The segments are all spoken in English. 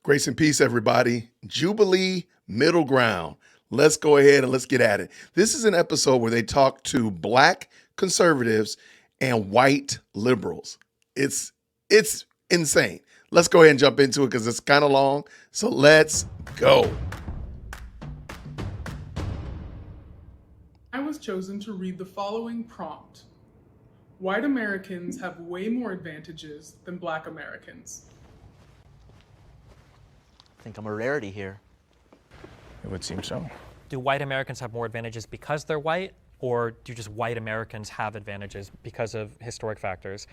Grace and peace, everybody. Jubilee Middle Ground. Let's go ahead and let's get at it. This is an episode where they talk to Black conservatives and white liberals. It's insane. Let's go ahead and jump into it because it's kind of long. So let's go. I was chosen to read the following prompt. White Americans have way more advantages than Black Americans. I think I'm a rarity here. It would seem so. Do white Americans have more advantages because they're white, or do just white Americans have advantages because of historic factors?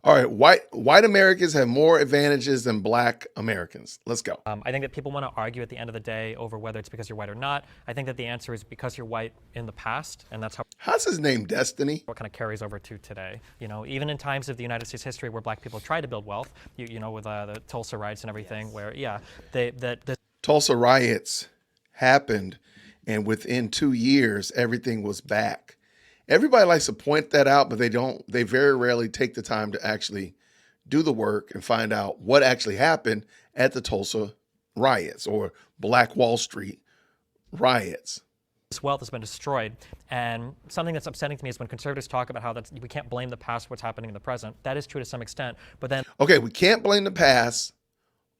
All right, white Americans have more advantages than Black Americans. Let's go. I think that people want to argue at the end of the day over whether it's because you're white or not. I think that the answer is because you're white in the past, and that's How's his name, Destiny? what kind of carries over to today. You know, even in times of the United States history where Black people tried to build wealth, you know, with the Tulsa riots and everything, yes. Where the Tulsa riots happened, and within 2 years, everything was back. Everybody likes to point that out, but they very rarely take the time to actually do the work and find out what actually happened at the Tulsa riots or Black Wall Street riots. This wealth has been destroyed, and something that's upsetting to me is when conservatives talk about how we can't blame the past for what's happening in the present. That is true to some extent, but then... Okay, we can't blame the past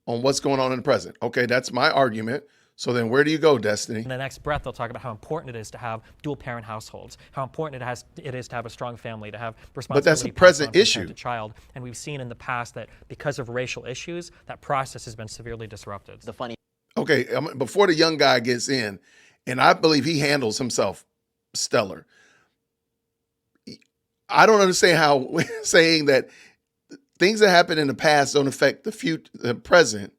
on what's going on in the present. Okay, that's my argument. So then where do you go, Destiny? In the next breath, they'll talk about how important it is to have dual-parent households, how important it is to have a strong family, to have responsibility. But that's a present issue. To child. And we've seen in the past that because of racial issues, that process has been severely disrupted. Okay, before the young guy gets in, and I believe he handles himself stellar. I don't understand how saying that things that happen in the past don't affect the present.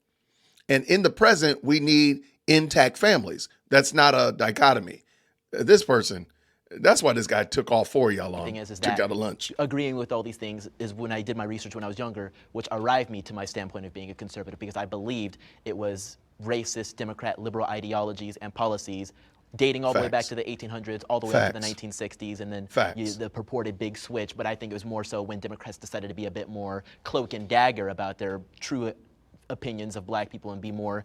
And in the present, we need intact families. That's not a dichotomy. This person, that's why this guy took all four of y'all on. The thing is took out to lunch. Agreeing with all these things is when I did my research when I was younger, which arrived me to my standpoint of being a conservative, because I believed it was racist, Democrat, liberal ideologies and policies dating all the way back to the 1800s, all the way up to the 1960s, and then the purported big switch. But I think it was more so when Democrats decided to be a bit more cloak and dagger about their true opinions of Black people and be more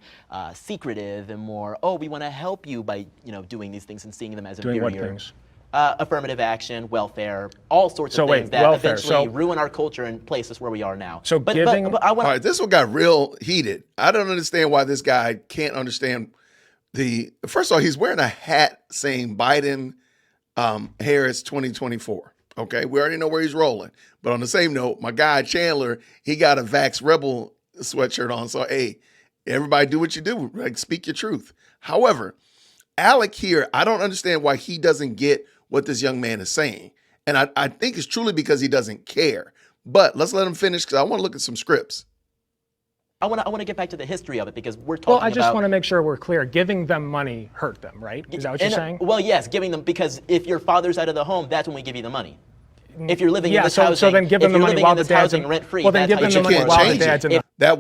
secretive and more, we want to help you by doing these things and seeing them as inferior. Doing what things? Affirmative action, welfare, all sorts of things that eventually ruin our culture and place us where we are now. So all right, this one got real heated. I don't understand why this guy can't understand first of all, he's wearing a hat saying Biden, Harris 2024. Okay, we already know where he's rolling. But on the same note, my guy Chandler, he got a Vax Rebel sweatshirt on. So, hey, everybody do what you do. Like, speak your truth. However, Alec here, I don't understand why he doesn't get what this young man is saying. And I think it's truly because he doesn't care. But let's let him finish because I want to look at some scripts. I want to get back to the history of it because we're talking about... Well, I just want to make sure we're clear. Giving them money hurt them, right? Is that what you're saying? Well, yes, giving them, because if your father's out of the home, that's when we give you the money. If you're living in this housing, so then give them the money while the dad's rent-free. Well, then give them the money while the dad's in the... That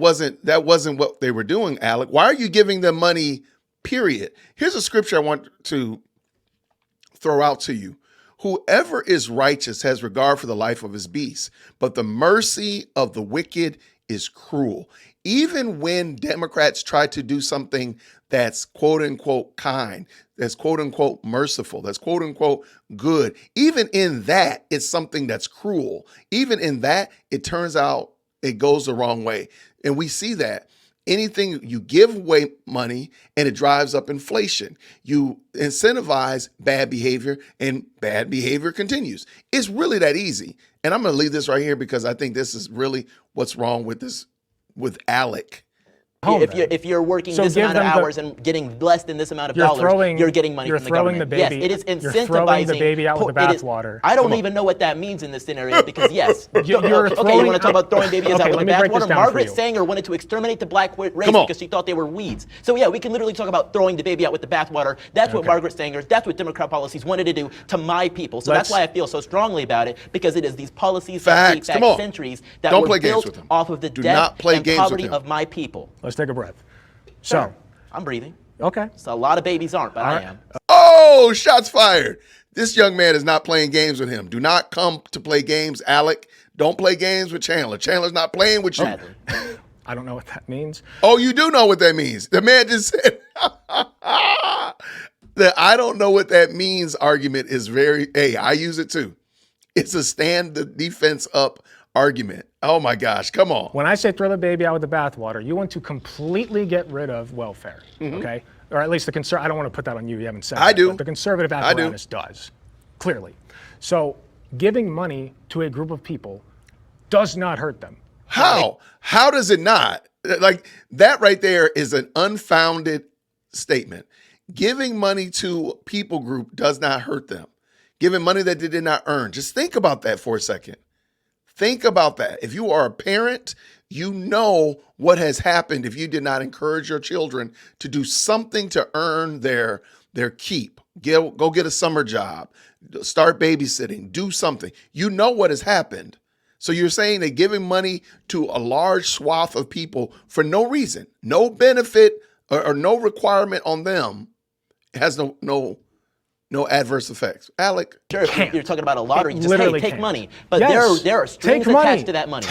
wasn't what they were doing, Alec. Why are you giving them money, period? Here's a scripture I want to throw out to you. Whoever is righteous has regard for the life of his beast, but the mercy of the wicked is cruel. Even when Democrats try to do something that's quote unquote kind, that's quote unquote merciful, that's quote unquote good, even in that, it's something that's cruel. Even in that, it turns out it goes the wrong way. And we see that. Anything you give away money and it drives up inflation. You incentivize bad behavior and bad behavior continues. It's really that easy. And I'm going to leave this right here because I think this is really what's wrong with Alec. If you're working this amount of hours and getting less than this amount of dollars, you're getting money from the government. Yes, it is incentivizing. You're throwing the baby out with the bathwater. I don't even know what that means in this scenario because yes. You want to talk about throwing babies out with the bathwater? Margaret Sanger wanted to exterminate the Black race because she thought they were weeds. So yeah, we can literally talk about throwing the baby out with the bathwater. That's what Margaret Sanger, that's what Democrat policies wanted to do to my people. So that's why I feel so strongly about it, because it is these policies that date back centuries that were built off of the death and poverty of my people. Let's take a breath. So, I'm breathing. Okay. So a lot of babies aren't, but I am. Oh, shots fired. This young man is not playing games with him. Do not come to play games, Alec. Don't play games with Chandler. Chandler's not playing with you. I don't know what that means. Oh, you do know what that means. The man just said the I don't know what that means argument is very, hey, I use it too. It's a stand the defense up argument. Oh my gosh, come on. When I say throw the baby out with the bathwater, you want to completely get rid of welfare, okay? Or at least the I don't want to put that on you. You haven't said I that, do. but the conservative I do. apparatus does, clearly. So giving money to a group of people does not hurt them. How? How does it not? Like that right there is an unfounded statement. Giving money to people group does not hurt them. Giving money that they did not earn. Just think about that for a second. Think about that. If you are a parent, you know what has happened if you did not encourage your children to do something to earn their keep. Go get a summer job, start babysitting, do something. You know what has happened. So you're saying that giving money to a large swath of people for no reason, no benefit or no requirement on them has no adverse effects. Alec, Sure, if you're talking about a lottery, just literally hey, take can't. money. But Yes. there are strings Take money. attached to that money.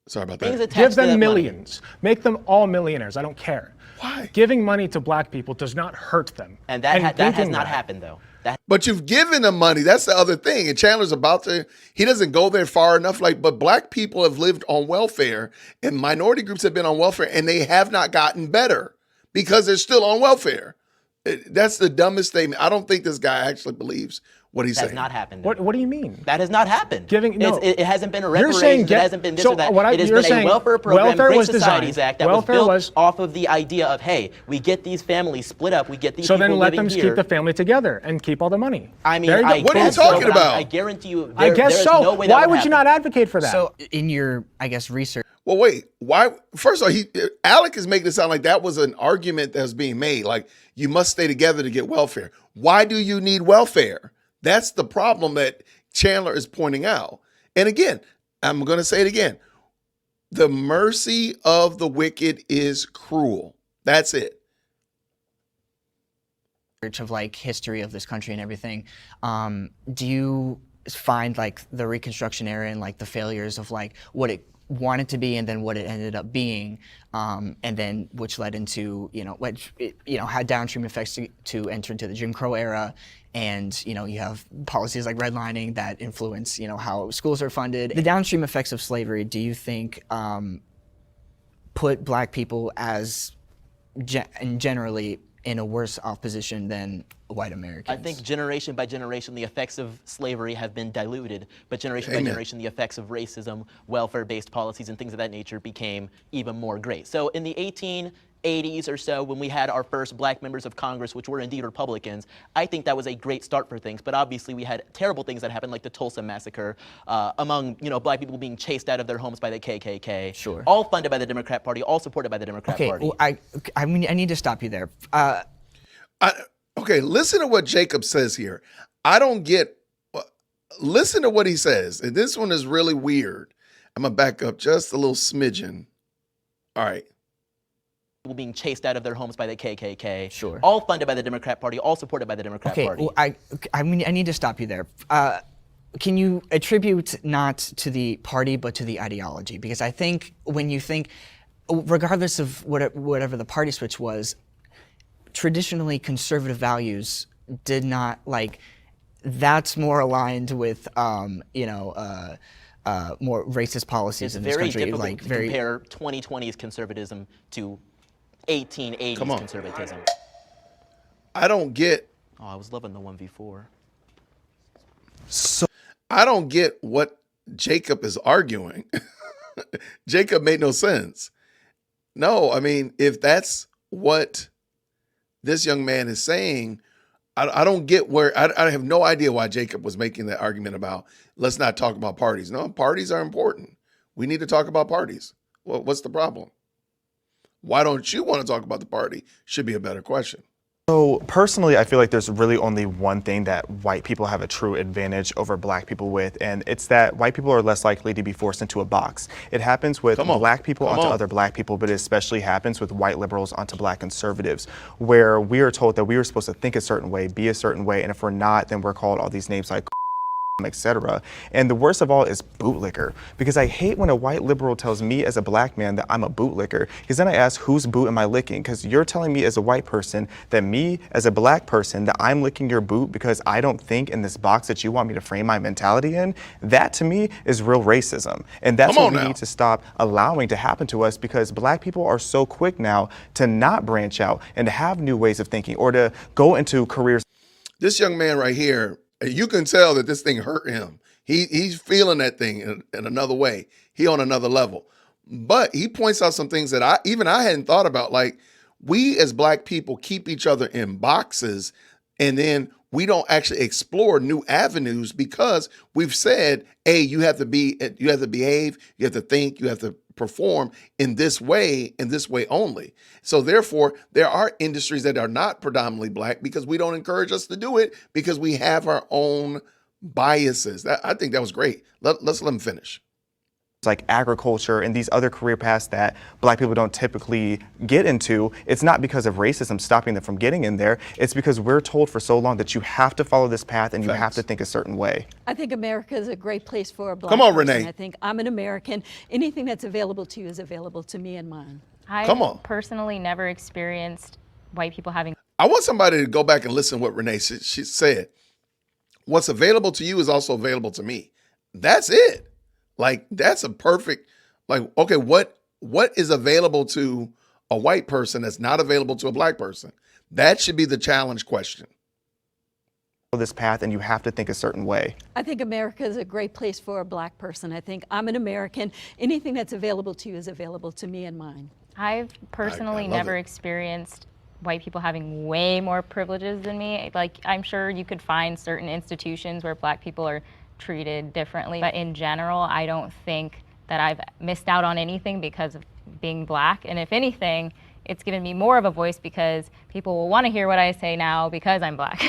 sorry about Strings that. attached Give to that them money. millions. Make them all millionaires. I don't care. Why? Giving money to black people does not hurt them. And that has thinking not that- happened, though. That But you've given them money. That's the other thing. And Chandler's about to, he doesn't go there far enough. But black people have lived on welfare and minority groups have been on welfare and they have not gotten better because they're still on welfare. That's the dumbest statement. I don't think this guy actually believes what he's has saying. not happened. What do you mean? That has not happened. No. It hasn't been a You're saying reparations. It hasn't been this so or that. what It has you're been saying a welfare program, welfare Great was Societies designed. Act that Welfare was built was- off of the idea of, hey, we get these families split up, we get these So people then let living them here. keep the family together and keep all the money. I mean, There you go. What are you guess so, talking but about? I guarantee you, I guess there's so. no way that Why would would you happen. not advocate for that? So in your, I guess, research, Well, wait. Why? First of all, Alec is making it sound like that was an argument that was being made. Like you must stay together to get welfare. Why do you need welfare? That's the problem that Chandler is pointing out. And again, I'm going to say it again. The mercy of the wicked is cruel. That's it. of like history of this country and everything, do you find like the Reconstruction era and like the failures of like what it wanted to be and then what it ended up being, and then which led into which had downstream effects to enter into the Jim Crow era, and you have policies like redlining that influence how schools are funded. The downstream effects of slavery, do you think put black people as generally in a worse off position than white Americans? I think generation by generation, the effects of slavery have been diluted, but generation by Amen. generation, the effects of racism, welfare-based policies, and things of that nature became even more great. So in the 1880s or so, when we had our first black members of Congress, which were indeed Republicans, I think that was a great start for things. But obviously, we had terrible things that happened, like the Tulsa massacre, among black people being chased out of their homes by the KKK. Sure. All funded by the Democrat Party, all supported by the Democrat Okay, Party. well, I need to stop you there. Okay, listen to what Jacob says here. I don't get, listen to what he says. And this one is really weird. I'm going to back up just a little smidgen. All right. People being chased out of their homes by the KKK. Sure. All funded by the Democrat Party, all supported by the Democrat Okay, Party. well, I need to stop you there. Can you attribute not to the party but to the ideology? Because I think when you think, regardless of whatever the party switch was, traditionally conservative values did not that's more aligned with more racist policies It's in this very country. difficult to compare 2020's conservatism to 1880's conservatism. I don't get, Oh, I was loving the 1v4. I don't get what Jacob is arguing. Jacob made no sense. No, I mean, if that's what this young man is saying, I don't get where, I have no idea why Jacob was making that argument about, let's not talk about parties. No, parties are important. We need to talk about parties. Well, what's the problem? Why don't you want to talk about the party? Should be a better question. So personally, I feel like there's really only one thing that white people have a true advantage over black people with, and it's that white people are less likely to be forced into a box. It happens with black people onto other black people, but it especially happens with white liberals onto black conservatives, where we are told that we are supposed to think a certain way, be a certain way, and if we're not, then we're called all these names like etc. And the worst of all is bootlicker, because I hate when a white liberal tells me as a black man that I'm a bootlicker, because then I ask, whose boot am I licking? Because you're telling me as a white person that me as a black person that I'm licking your boot because I don't think in this box that you want me to frame my mentality in. That to me is real racism, and that's what we need to stop allowing to happen to us, because black people are so quick now to not branch out and to have new ways of thinking or to go into careers. This young man right here, you can tell that this thing hurt him. He's feeling that thing in another way. He on another level. But he points out some things that I hadn't thought about. Like, we as black people keep each other in boxes, and then we don't actually explore new avenues because we've said, hey, you have to behave, you have to think, you have to perform in this way only. So therefore, there are industries that are not predominantly black because we don't encourage us to do it because we have our own biases. I think that was great. Let's let him finish. Like agriculture and these other career paths that black people don't typically get into, it's not because of racism stopping them from getting in there. It's because we're told for so long that you have to follow this path and you have to think a certain way. I think America is a great place for a black Come on, person. Renee. I think I'm an American. Anything that's available to you is available to me and mine. I personally never experienced white people having. I want somebody to go back and listen to what Renee she said. What's available to you is also available to me. That's it. Like, that's a perfect, like, okay, what is available to a white person that's not available to a black person? That should be the challenge question. This path and you have to think a certain way. I think America is a great place for a black person. I think I'm an American. Anything that's available to you is available to me and mine. I've personally never experienced white people having way more privileges than me. Like, I'm sure you could find certain institutions where black people are treated differently, but in general, I don't think that I've missed out on anything because of being black. And if anything, it's given me more of a voice because people will want to hear what I say now because I'm black.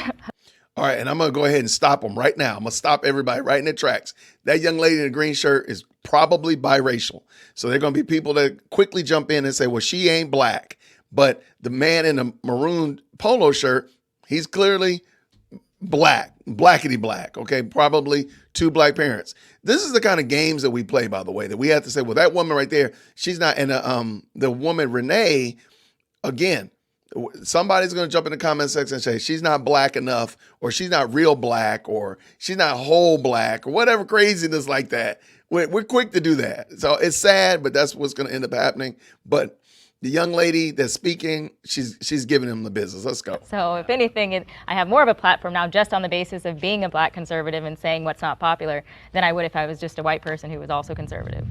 All right, and I'm going to go ahead and stop them right now. I'm going to stop everybody right in their tracks. That young lady in the green shirt is probably biracial. So there are going to be people that quickly jump in and say, well, she ain't black. But the man in the maroon polo shirt, he's clearly black, blackety black, okay? Probably two black parents. This is the kind of games that we play, by the way, that we have to say, well, that woman right there, she's not. And the woman, Renee, again, somebody's going to jump in the comment section and say, she's not black enough, or she's not real black, or she's not whole black, or whatever craziness like that. We're quick to do that. So it's sad, but that's what's going to end up happening. But the young lady that's speaking, she's giving him the business. Let's go. So if anything, I have more of a platform now just on the basis of being a black conservative and saying what's not popular than I would if I was just a white person who was also conservative.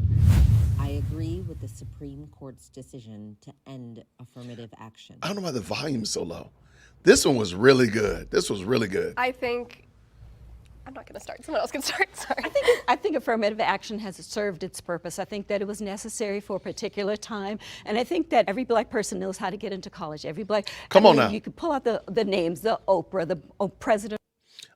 I agree with the Supreme Court's decision to end affirmative action. I don't know why the volume's so low. This one was really good. This was really good. I think, I'm not going to start. Someone else can start. Sorry. I think affirmative action has served its purpose. I think that it was necessary for a particular time. And I think that every black person knows how to get into college. Every black. Come on now. You could pull out the names, the Oprah, the president.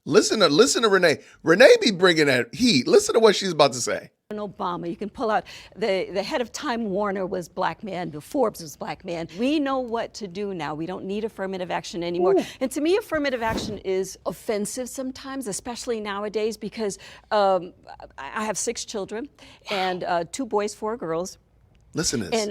Listen to Renee. Renee be bringing that heat. Listen to what she's about to say. Obama. You can pull out the head of Time Warner was black man, the Forbes was black man. We know what to do now. We don't need affirmative action anymore. Ooh. And to me, affirmative action is offensive sometimes, especially nowadays, because I have 6 children and 2 boys, 4 girls. Listen to this.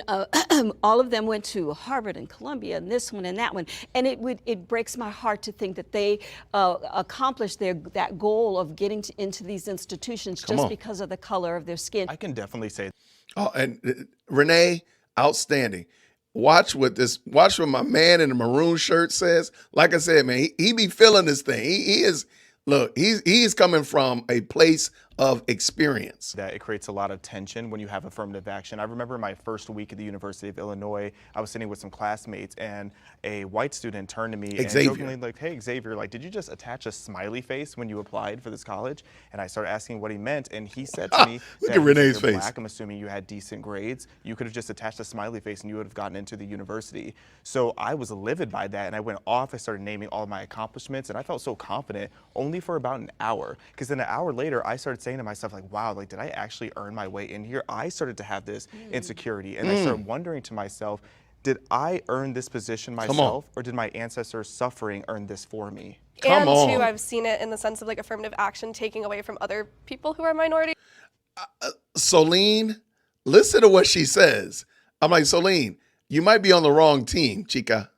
And all of them went to Harvard and Columbia and this one and that one. And it breaks my heart to think that they accomplished that goal of getting into these institutions just because of the color of their skin. I can definitely say. Oh, and Renee, outstanding. Watch what my man in the maroon shirt says. Like I said, man, he be feeling this thing. He is. Look, he's coming from a place of experience. That it creates a lot of tension when you have affirmative action. I remember my first week at the University of Illinois, I was sitting with some classmates and a white student turned to me and jokingly like, hey, Xavier, like, did you just attach a smiley face when you applied for this college? And I started asking what he meant, and he said to me, look at Renee's face. Black, I'm assuming you had decent grades. You could have just attached a smiley face and you would have gotten into the university. So I was livid by that, and I went off. I started naming all my accomplishments, and I felt so confident only for about an hour. Because then an hour later, I started saying to myself, like, wow, like, did I actually earn my way in here? I started to have this insecurity, and I started wondering to myself, did I earn this position myself, or did my ancestors' suffering earn this for me? Come on. And two, I've seen it in the sense of like affirmative action taking away from other people who are minority. Solene, listen to what she says. I'm like, Solene, you might be on the wrong team, chica.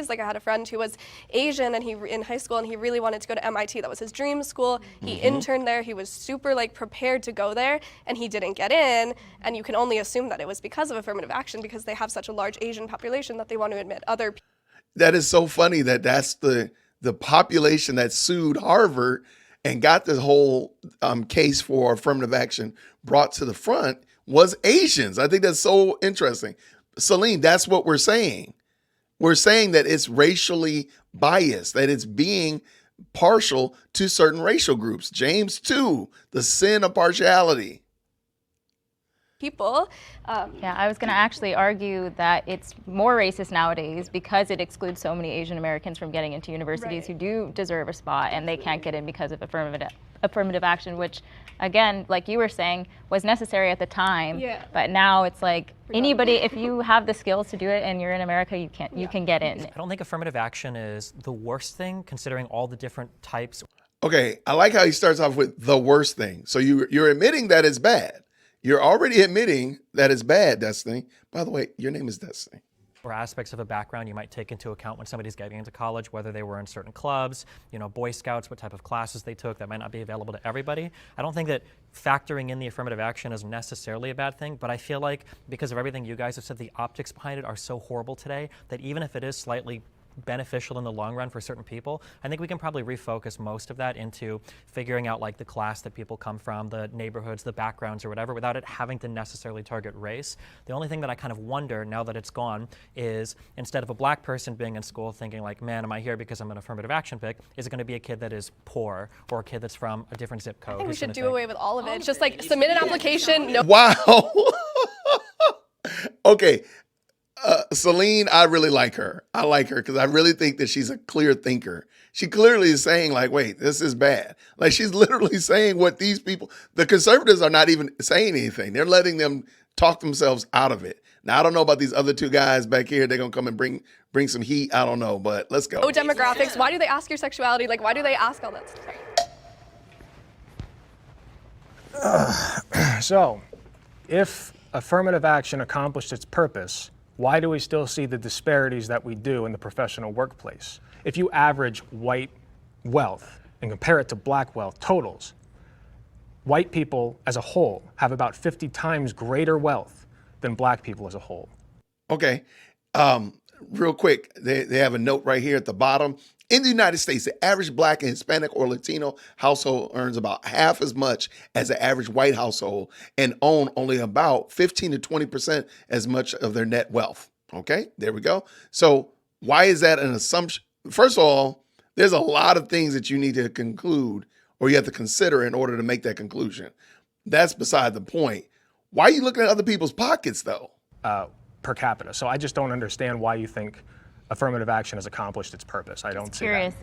Like I had a friend who was Asian and he in high school and he really wanted to go to MIT. That was his dream school. He interned there. He was super like prepared to go there and he didn't get in. And you can only assume that it was because of affirmative action because they have such a large Asian population that they want to admit other people. That is so funny that that's the population that sued Harvard and got this whole case for affirmative action brought to the front was Asians. I think that's so interesting. Celine, that's what we're saying. We're saying that it's racially biased, that it's being partial to certain racial groups. James 2, the sin of partiality. People. Yeah, I was going to actually argue that it's more racist nowadays because it excludes so many Asian Americans from getting into universities who do deserve a spot and they can't get in because of affirmative action, which, again, like you were saying, was necessary at the time. Yeah. But now it's like anybody, if you have the skills to do it and you're in America, you can get in. I don't think affirmative action is the worst thing, considering all the different types. Okay, I like how he starts off with the worst thing. So you're admitting that it's bad. You're already admitting that it's bad, Destiny. By the way, your name is Destiny. Or aspects of a background you might take into account when somebody's getting into college, whether they were in certain clubs, Boy Scouts, what type of classes they took, that might not be available to everybody. I don't think that factoring in the affirmative action is necessarily a bad thing, but I feel like because of everything you guys have said, the optics behind it are so horrible today that even if it is slightly beneficial in the long run for certain people, I think we can probably refocus most of that into figuring out like the class that people come from, the neighborhoods, the backgrounds or whatever, without it having to necessarily target race. The only thing that I kind of wonder now that it's gone is instead of a black person being in school thinking like, man, am I here because I'm an affirmative action pick, is it going to be a kid that is poor or a kid that's from a different zip code? I think we should do away with all of it. Just like submit an application. No. Wow. Okay. Celine, I really like her. I like her because I really think that she's a clear thinker. She clearly is saying like, wait, this is bad. Like she's literally saying what these people, the conservatives are not even saying anything. They're letting them talk themselves out of it. Now, I don't know about these other two guys back here. They're going to come and bring some heat. I don't know, but let's go. No demographics. Why do they ask your sexuality? Like, why do they ask all that stuff? So, if affirmative action accomplished its purpose, why do we still see the disparities that we do in the professional workplace? If you average white wealth and compare it to black wealth totals, white people as a whole have about 50 times greater wealth than black people as a whole. Okay. Real quick, they have a note right here at the bottom. In the United States, the average black and Hispanic or Latino household earns about half as much as the average white household and own only about 15 to 20% as much of their net wealth. Okay, there we go. So why is that an assumption? First of all, there's a lot of things that you need to conclude or you have to consider in order to make that conclusion. That's beside the point. Why are you looking at other people's pockets though? Per capita. So I just don't understand why you think affirmative action has accomplished its purpose. I don't see curious.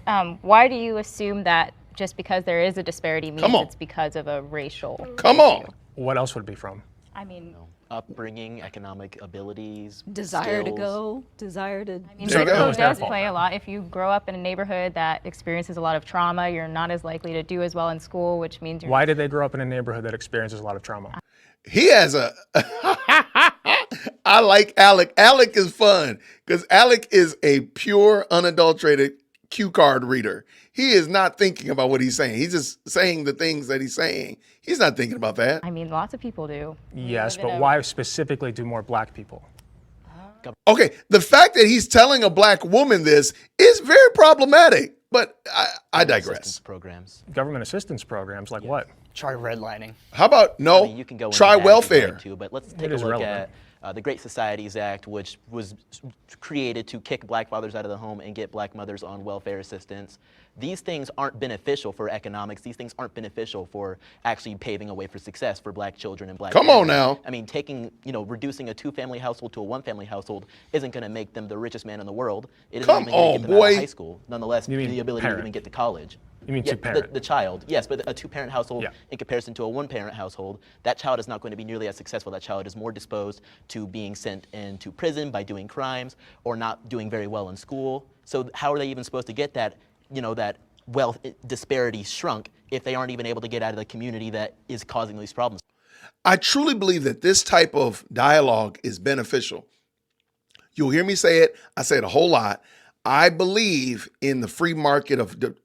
Why do you assume that just because there is a disparity means it's because of a racial issue? What else would it be from? I mean, upbringing, economic abilities, desire to skills. go, desire to. I mean, zip code does play a lot. If you grow up in a neighborhood that experiences a lot of trauma, you're not as likely to do as well in school, which means you're. Why did they grow up in a neighborhood that experiences a lot of trauma? He has a. I like Alec. Alec is fun because Alec is a pure, unadulterated cue card reader. He is not thinking about what he's saying. He's just saying the things that he's saying. He's not thinking about that. I mean, lots of people do. Yes, but why specifically do more black people? Okay, the fact that he's telling a black woman this is very problematic, but I digress. Assistance programs. Government assistance programs, like what? Try redlining. How about You can go try into that welfare? too, but let's take a look at the Great Societies Act, which was created to kick black fathers out of the home and get black mothers on welfare assistance. These things aren't beneficial for economics. These things aren't beneficial for actually paving a way for success for black children and black families. On now. I mean, reducing a two-family household to a one-family household isn't going to make them the richest man in the world. It isn't even going to get them out of high school. Nonetheless, the ability to even get to college. You mean Yeah, two-parent? the child, yes, but a two-parent household Yeah. in comparison to a one-parent household, that child is not going to be nearly as successful. That child is more disposed to being sent into prison by doing crimes or not doing very well in school. So how are they even supposed to get that, that wealth disparity shrunk if they aren't even able to get out of the community that is causing these problems? I truly believe that this type of dialogue is beneficial. You'll hear me say it. I say it a whole lot. I believe in the free market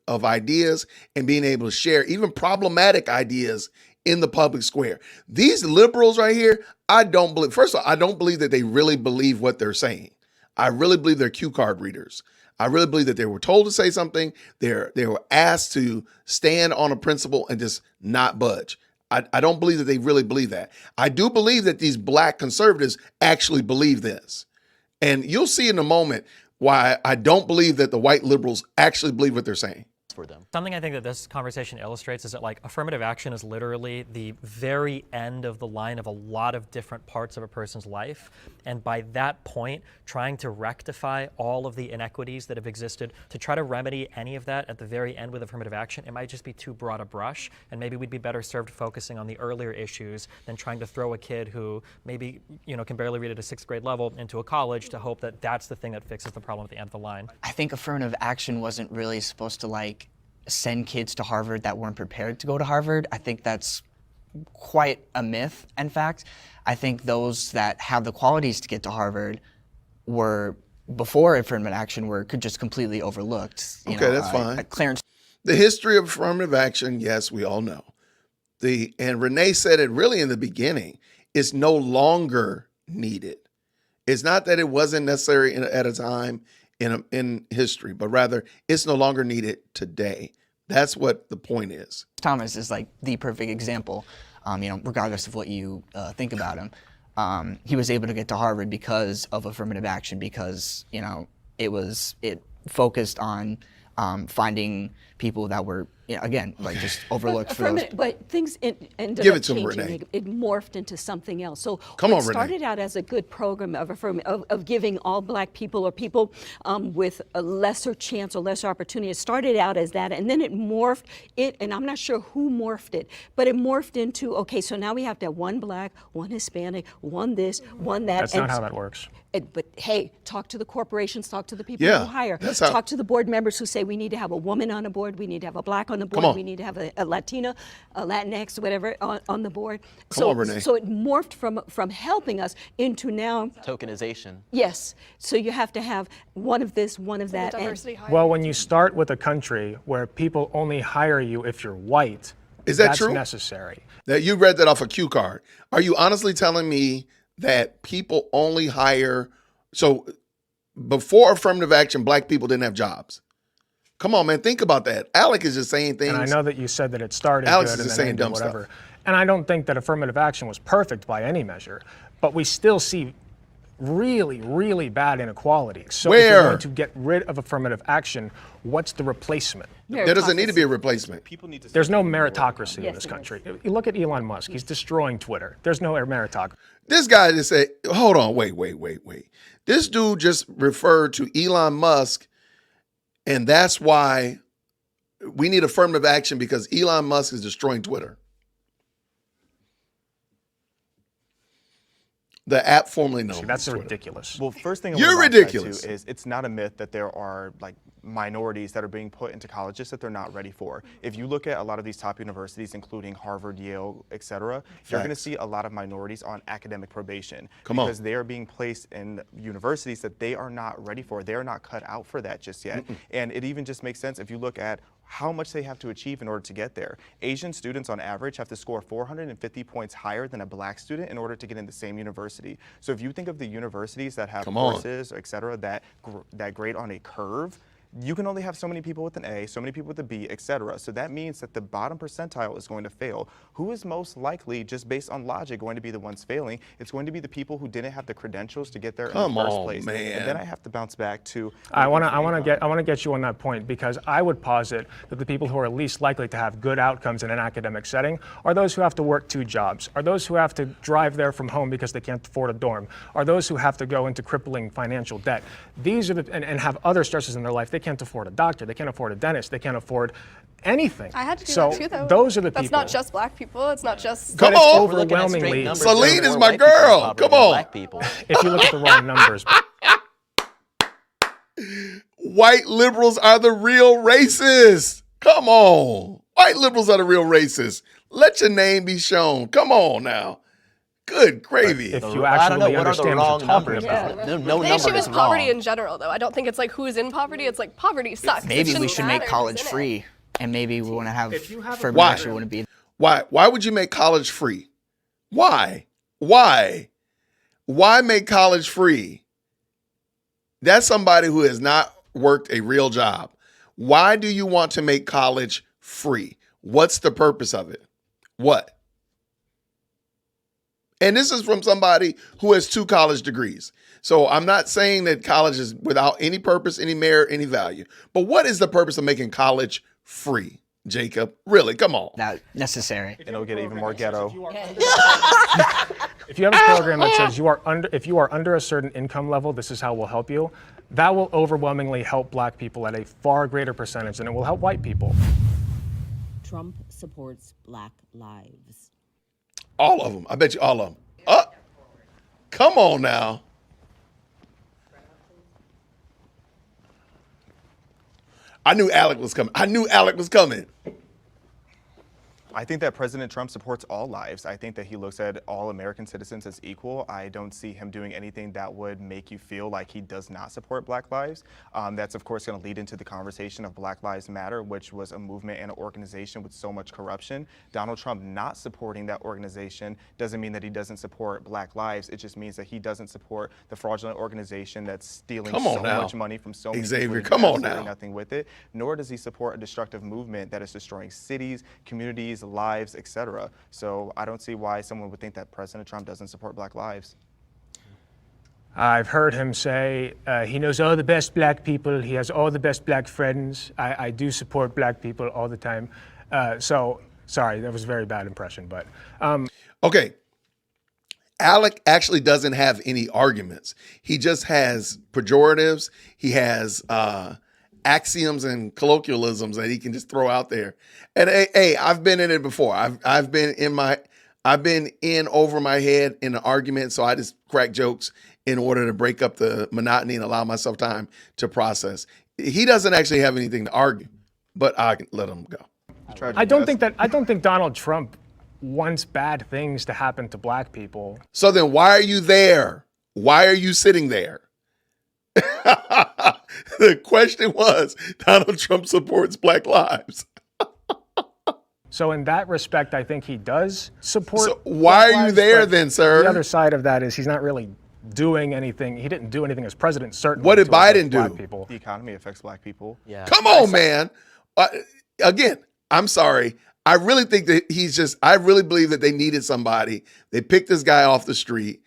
of ideas and being able to share even problematic ideas in the public square. These liberals right here, I don't believe, first of all, I don't believe that they really believe what they're saying. I really believe they're cue card readers. I really believe that they were told to say something. They were asked to stand on a principle and just not budge. I don't believe that they really believe that. I do believe that these black conservatives actually believe this. And you'll see in a moment why I don't believe that the white liberals actually believe what they're saying. For them. Something I think that this conversation illustrates is that affirmative action is literally the very end of the line of a lot of different parts of a person's life. And by that point, trying to rectify all of the inequities that have existed, to try to remedy any of that at the very end with affirmative action, it might just be too broad a brush. And maybe we'd be better served focusing on the earlier issues than trying to throw a kid who maybe can barely read at a 6th grade level into a college to hope that that's the thing that fixes the problem at the end of the line. I think affirmative action wasn't really supposed to send kids to Harvard that weren't prepared to go to Harvard. I think that's quite a myth, in fact. I think those that have the qualities to get to Harvard were, before affirmative action, could just completely overlooked. That's fine. Clarence. The history of affirmative action, yes, we all know. And Renee said it really in the beginning, it's no longer needed. It's not that it wasn't necessary at a time in history, but rather it's no longer needed today. That's what the point is. Thomas is the perfect example, regardless of what you think about him. He was able to get to Harvard because of affirmative action, because, it focused on finding people that were, just overlooked for those. But things ended Give up it to changing. Renee. It morphed into something else. So Come what on, Renee. started out as a good program of giving all black people or people with a lesser chance or lesser opportunity, it started out as that, and then it morphed and I'm not sure who morphed it, but it morphed into, okay, so now we have to have one black, one Hispanic, one this, one that. That's not how that works. But hey, talk to the corporations, talk to the people Yeah, who hire, that's how- talk to the board members who say we need to have a woman on the board, we need to have a black on the board, Come on. we need to have a Latina, a Latinx, whatever on the board. Come on, Renee. So it morphed from helping us into now, Tokenization. yes. So you have to have one of this, one of that. and- Diversity hire. Well, when you start with a country where people only hire you if you're white, Is that that's true? necessary. That you read that off a cue card. Are you honestly telling me that people only hire, so before affirmative action, black people didn't have jobs? Come on, man, think about that. Alec is just saying things. And I know that you said that it started Alex good is and just then saying ended dumb whatever. stuff. And I don't think that affirmative action was perfect by any measure, but we still see really, really bad inequality. So if Where? you're going to get rid of affirmative action, what's the replacement? There doesn't need to be a replacement. People need to There's no meritocracy in Yes, this it country. You look at Elon Musk, he's destroying Twitter. There's no meritocracy. This guy just said, hold on, wait. This dude just referred to Elon Musk, and that's why we need affirmative action, because Elon Musk is destroying Twitter. The app formerly known as That's Twitter. ridiculous. Well, first thing I You're want to bounce back ridiculous. to is it's not a myth that there are minorities that are being put into colleges that they're not ready for. If you look at a lot of these top universities, including Harvard, Yale, et cetera, you're going to Facts. see a lot of minorities on academic probation Come on. because they are being placed in universities that they are not ready for. They are not cut out for that just yet. And it even just makes sense if you look at how much they have to achieve in order to get there. Asian students on average have to score 450 points higher than a black student in order to get in the same university. So if you think of the universities that have Come on. courses, et cetera, that grade on a curve, you can only have so many people with an A, so many people with a B, et cetera. So that means that the bottom percentile is going to fail. Who is most likely, just based on logic, going to be the ones failing? It's going to be the people who didn't have the credentials to get there in the first place. Man. And then I have to bounce back to. I want to get you on that point, because I would posit that the people who are least likely to have good outcomes in an academic setting are those who have to work 2 jobs, are those who have to drive there from home because they can't afford a dorm, are those who have to go into crippling financial debt. These are and have other stresses in their life. They can't afford a doctor, they can't afford a dentist, they can't afford anything. I had to do so that too, though. Those are the That's people. not just black people. It's not just. Come But it's on. We're looking at straight overwhelmingly. numbers. Celine There are is more my white people in girl. poverty Come than on. Black people. If you look at the raw numbers. White liberals are the real racists. Come on. White liberals are the real racists. Let your name be shown. Come on now. Good gravy. If you I don't know, actually what are the understand what wrong you're talking numbers? about. No The number issue is is poverty wrong. in general, though. I don't think it's like who's in poverty. It's like poverty sucks. It Maybe we shouldn't should make matter college who's in it. free, and maybe we want to have If you have a affirmative Why? action wouldn't be. Why would you make college free? Why make college free? That's somebody who has not worked a real job. Why do you want to make college free? What's the purpose of it? What? And this is from somebody who has 2 college degrees. So I'm not saying that college is without any purpose, any merit, any value. But what is the purpose of making college free, Jacob? Really, come on. Not necessary. It'll get even more ghetto. If you have a program that says if you are under a certain income level, this is how we'll help you, that will overwhelmingly help black people at a far greater percentage than it will help white people. Trump supports Black lives. All of them. I bet you all of them. Come on now. I knew Alec was coming. I think that President Trump supports all lives. I think that he looks at all American citizens as equal. I don't see him doing anything that would make you feel like he does not support Black lives. That's, of course, going to lead into the conversation of Black Lives Matter, which was a movement and an organization with so much corruption. Donald Trump not supporting that organization doesn't mean that he doesn't support Black lives. It just means that he doesn't support the fraudulent organization that's stealing so much money from so many Xavier, people. come on Absolutely now. nothing with it. Nor does he support a destructive movement that is destroying cities, communities, lives, etc. So I don't see why someone would think that President Trump doesn't support Black lives. I've heard him say he knows all the best black people. He has all the best black friends. I do support black people all the time. So sorry, that was a very bad impression, but. Okay. Alec actually doesn't have any arguments. He just has pejoratives. He has axioms and colloquialisms that he can just throw out there. And hey, I've been in it before. I've been in over my head in an argument, so I just crack jokes in order to break up the monotony and allow myself time to process. He doesn't actually have anything to argue, but I can let him go. I don't think Donald Trump wants bad things to happen to black people. So then why are you there? Why are you sitting there? The question was, Donald Trump supports Black lives. So in that respect, I think he does support. So why Black are you lives, there but then, sir? The other side of that is he's not really doing anything. He didn't do anything as president, certainly. What did to affect Biden black do? people. The economy affects Black people. Yeah. Come on, man. Again, I'm sorry. I really think that I really believe that they needed somebody. They picked this guy off the street.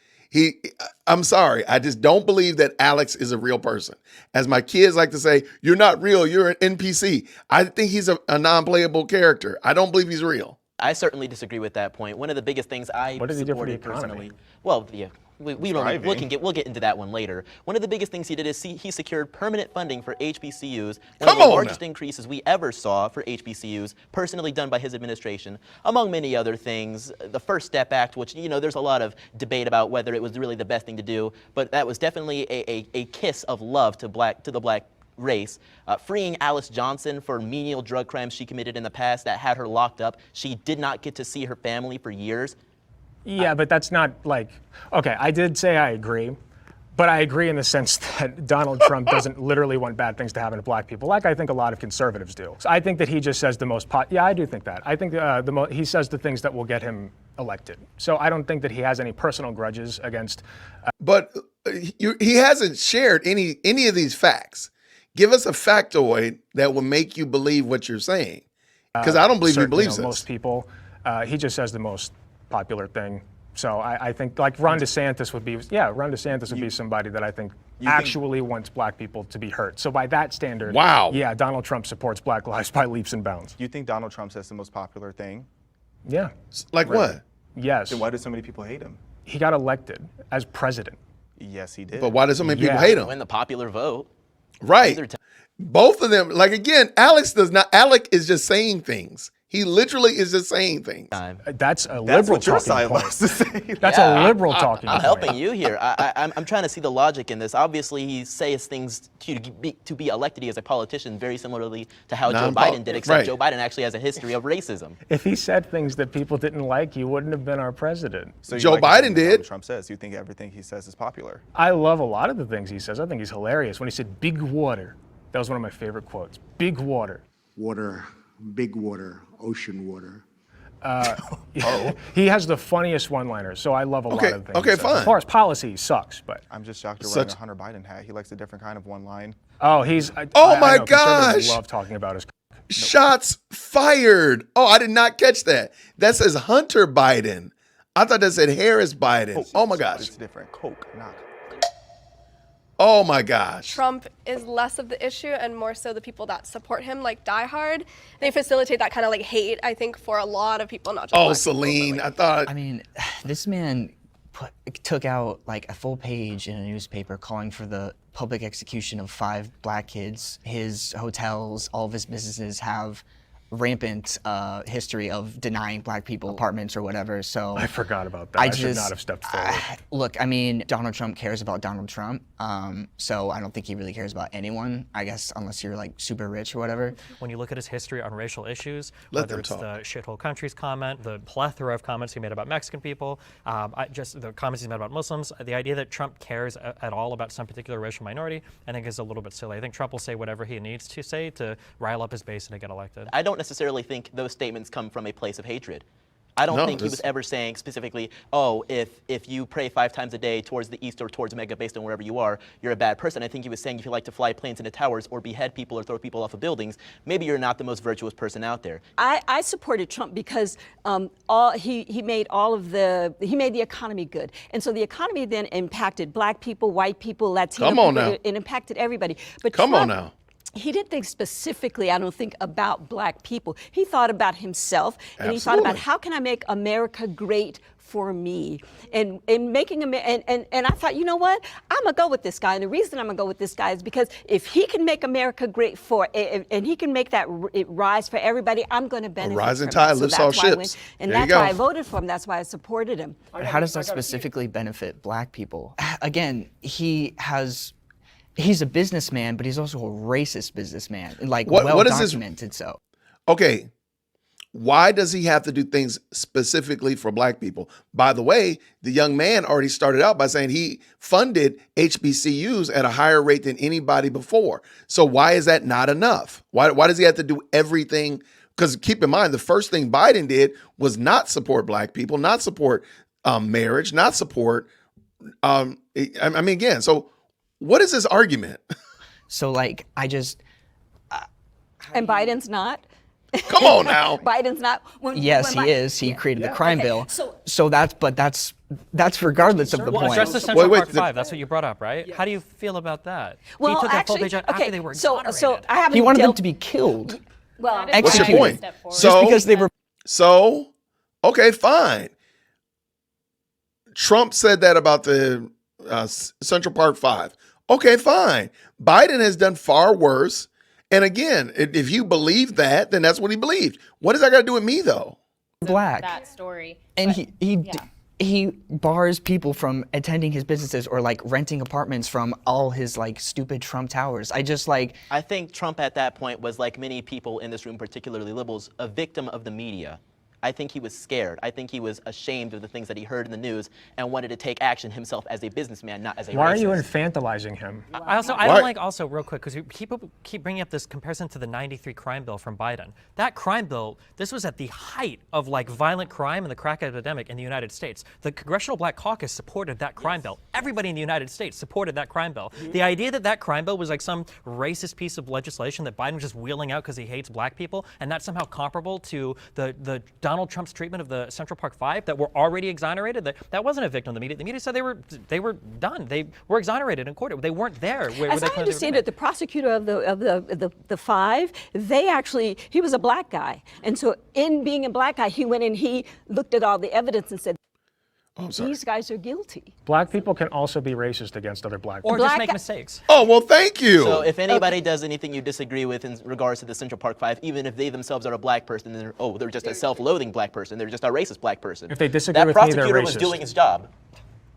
I'm sorry. I just don't believe that Alex is a real person. As my kids like to say, you're not real. You're an NPC. I think he's a non-playable character. I don't believe he's real. I certainly disagree with that point. One of the biggest things I What does he do for the supported economy? personally. Well, yeah, we'll get into that one later. One of the biggest things he did is he secured permanent funding for HBCUs. One of the largest increases we ever saw for HBCUs, personally done by his administration, among many other things. The First Step Act, which there's a lot of debate about whether it was really the best thing to do, but that was definitely a kiss of love to the black race. Freeing Alice Johnson for menial drug crimes she committed in the past that had her locked up. She did not get to see her family for years. Yeah, but that's not like, okay, I did say I agree, but I agree in the sense that Donald Trump doesn't literally want bad things to happen to black people, like I think a lot of conservatives do. So I think that he just says the most, yeah, I do think that. I think he says the things that will get him elected. So I don't think that he has any personal grudges against. But he hasn't shared any of these facts. Give us a factoid that will make you believe what you're saying. Because I don't believe he believes this. Most people, he just says the most popular thing. So I think like Ron DeSantis would be somebody that I think actually wants black people to be hurt. So by that standard, yeah, Donald Trump supports Black lives by leaps and bounds. You think Donald Trump says the most popular thing? Yeah. Like what? Yes. Then why do so many people hate him? He got elected as president. Yes, he did. But why do so many people hate him? Win the popular vote. Right. Both of them, like again, Alec is just saying things. He literally is just saying things. That's a That's liberal what your talking side point. likes to say. That's a liberal talking I'm point. helping you here. I'm trying to see the logic in this. Obviously, he says things to be elected as a politician very similarly to how Joe Biden did, except Joe Biden actually has a history of racism. If he said things that people didn't like, he wouldn't have been our president. So Joe Biden did. Donald Trump says you think everything he says is popular. I love a lot of the things he says. I think he's hilarious. When he said big water, that was one of my favorite quotes. Big water. Water, big water, ocean water. He has the funniest one-liners, so I love a lot of things. Okay, he says. fine. As far as policy, he sucks, but. I'm just shocked you're wearing a Hunter Biden hat. He likes a different kind of one line. Oh, he's. Oh I my know, conservatives gosh. love talking about his. Shots fired. Oh, I did not catch that. That says Hunter Biden. I thought that said Harris Biden. Oh my gosh. It's different. Coke, not. Oh my gosh. Trump is less of the issue and more so the people that support him, like Die Hard. They facilitate that kind of like hate, I think, for a lot of people, not just Oh, black Celine, people, I thought. I mean, this man took out like a full page in a newspaper calling for the public execution of 5 black kids. His hotels, all of his businesses have rampant history of denying black people apartments or whatever. So I forgot about that. I should not have stepped forward. Look, I mean, Donald Trump cares about Donald Trump, so I don't think he really cares about anyone, I guess, unless you're like super rich or whatever. When you look at his history on racial issues, Let whether them it's talk. the shithole countries comment, the plethora of comments he made about Mexican people, just the comments he's made about Muslims, the idea that Trump cares at all about some particular racial minority, I think is a little bit silly. I think Trump will say whatever he needs to say to rile up his base and to get elected. I don't necessarily think those statements come from a place of hatred. I don't think he was ever saying specifically, oh, if you pray 5 times a day towards the east or towards Mega based on wherever you are, you're a bad person. I think he was saying if you like to fly planes into towers or behead people or throw people off of buildings, maybe you're not the most virtuous person out there. I supported Trump because he made the economy good, and so the economy then impacted black people, white people, Latino Come on people. now. It impacted everybody. But Come Trump, on now. He didn't think specifically, I don't think, about black people. He thought about himself, and he thought about how can I make America great for me, and making and I thought, you know what, I'm gonna go with this guy, and the reason I'm gonna go with this guy is because if he can make America great and he can make that it rise for everybody, I'm gonna benefit. rising from tide it. So lifts that's all why I ships. went, and There you that's why go. I voted for him. That's why I supported him. How does that specifically benefit black people? Again, he's a businessman, but he's also a racist businessman, like What is this? documented. So, Okay. Why does he have to do things specifically for black people? By the way, the young man already started out by saying he funded HBCUs at a higher rate than anybody before. So why is that not enough? Why does he have to do everything? Because keep in mind, the first thing Biden did was not support black people, not support marriage, not support. I mean, again, so what is this argument? so like And Biden's not. Come on now. Biden's not. Yes, he is. He created the crime bill. So that's regardless of the Well, point. address the Central Wait, Park 5. That's what you brought up, right? How do you feel about that? Well, he took that full actually, page out after okay, they were so exonerated. I haven't. He wanted them dealt- to be killed. Well, What's your executed. point? Just So, because they were. So, okay, fine. Trump said that about the Central Park 5. Okay, fine. Biden has done far worse. And again, if you believe that, then that's what he believed. What does that got to do with me, though? Black. That story. And he bars people from attending his businesses or like renting apartments from all his like stupid Trump towers. I think Trump at that point was, like many people in this room, particularly liberals, a victim of the media. I think he was scared. I think he was ashamed of the things that he heard in the news and wanted to take action himself as a businessman, not as a racist. Why are you infantilizing him? I don't like also real quick because people keep bringing up this comparison to the '93 crime bill from Biden. That crime bill, this was at the height of like violent crime and the crack epidemic in the United States. The Congressional Black Caucus supported that crime bill. Everybody in the United States supported that crime bill. The idea that crime bill was like some racist piece of legislation that Biden was just wheeling out because he hates black people, and that's somehow comparable to the Donald Trump's treatment of the Central Park 5 that were already exonerated. That wasn't a victim of the media. The media said they were done. They were exonerated in court. They weren't there. As I understand it, the prosecutor of the 5, he was a black guy, and so in being a black guy, he went and he looked at all the evidence and said. Oh, I'm sorry. These guys are guilty. Black people can also be racist against other black people. Or just make mistakes. Oh, well, thank you. So if anybody does anything you disagree with in regards to the Central Park Five, even if they themselves are a black person, they're just a self-loathing black person, they're just a racist black person. If they disagree that with me, they're prosecutor was racist. doing his job.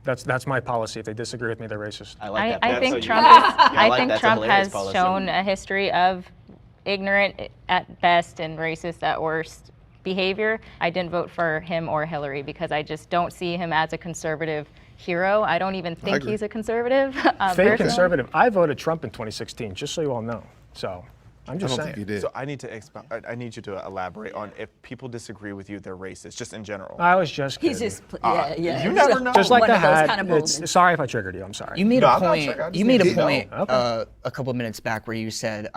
That's my policy. If they disagree with me, they're racist. I like that. I think policy. Trump, I like think that's a Trump hilarious has policy. shown a history of ignorant at best and racist at worst behavior. I didn't vote for him or Hillary because I just don't see him as a conservative hero. I don't even think he's a conservative. Fake personally. conservative. I voted Trump in 2016, just so you all know. So I'm I just don't saying. think you did. So I need to expound. I need you to elaborate on if people disagree with you, they're racist, just in general. I was just kidding. He's just, yeah. you never know. Just like One the of those hat. kind of It's- moments. sorry if I triggered you. I'm sorry. You made No, a I'm not point. sure. I just You made need a to know. point Okay. a couple minutes back where you said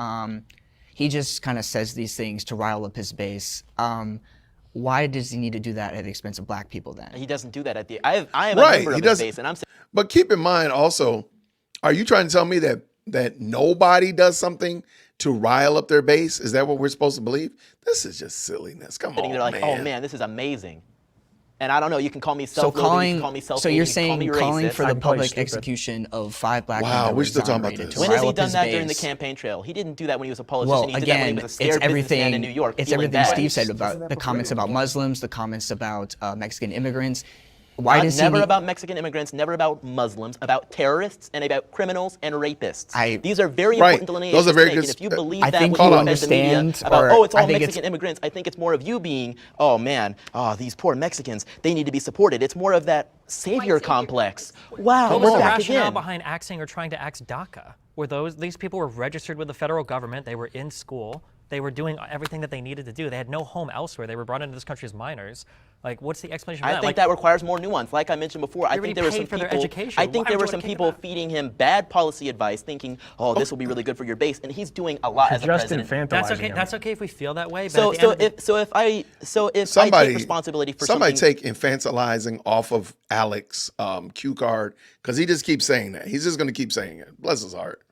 he just kind of says these things to rile up his base. Why does he need to do that at the expense of black people then? He doesn't do that at the. I am a Right, member he of his doesn't. base, and I'm saying. But keep in mind also, are you trying to tell me that nobody does something to rile up their base? Is that what we're supposed to believe? This is just silliness. Come on, They're like, man. oh man, this is amazing. And I don't know, you can call me So self-loathing, you can call me so self-hating, you're you can call me saying calling racist. for the I'm calling you public stupid. execution of 5 black men Wow, that we're were still talking about exonerated this. to When has rile he up done his that during the base. campaign trail? He didn't do that when he was a politician. Well, he did that when he again, was a scared it's businessman everything. in New York. It's feeling everything bad. Steve said about the comments about Muslims, the comments about Mexican immigrants. Why does he Never need- about Mexican immigrants, never about Muslims, about terrorists and about criminals and rapists. These are very Right. important delineations Those are very to make. good And if you sp- believe I that think when you you fed the media understand, about, or oh, it's all I think Mexican it's- immigrants, I think it's more of you being, oh man, oh, these poor Mexicans, they need to be supported. It's more of that savior complex. Wow, What we're was the back rationale again. behind axing or trying to axe DACA? These people were registered with the federal government, they were in school, they were doing everything that they needed to do. They had no home elsewhere. They were brought into this country as minors. Like, what's the explanation for I that? think Like, that requires more nuance. Like I mentioned before, I already think there were some paid for their people. education. I think Why there would were you some wanna keep people that? feeding him bad policy advice, thinking, "Oh, this will be really good for your base," and he's doing a lot as a just president. that's infantilizing okay. him. That's okay if we feel that way. But So, at the end of the- so if I Somebody take responsibility for somebody something, take infantilizing off of Alex cue card because he just keeps saying that. He's just going to keep saying it. Bless his heart.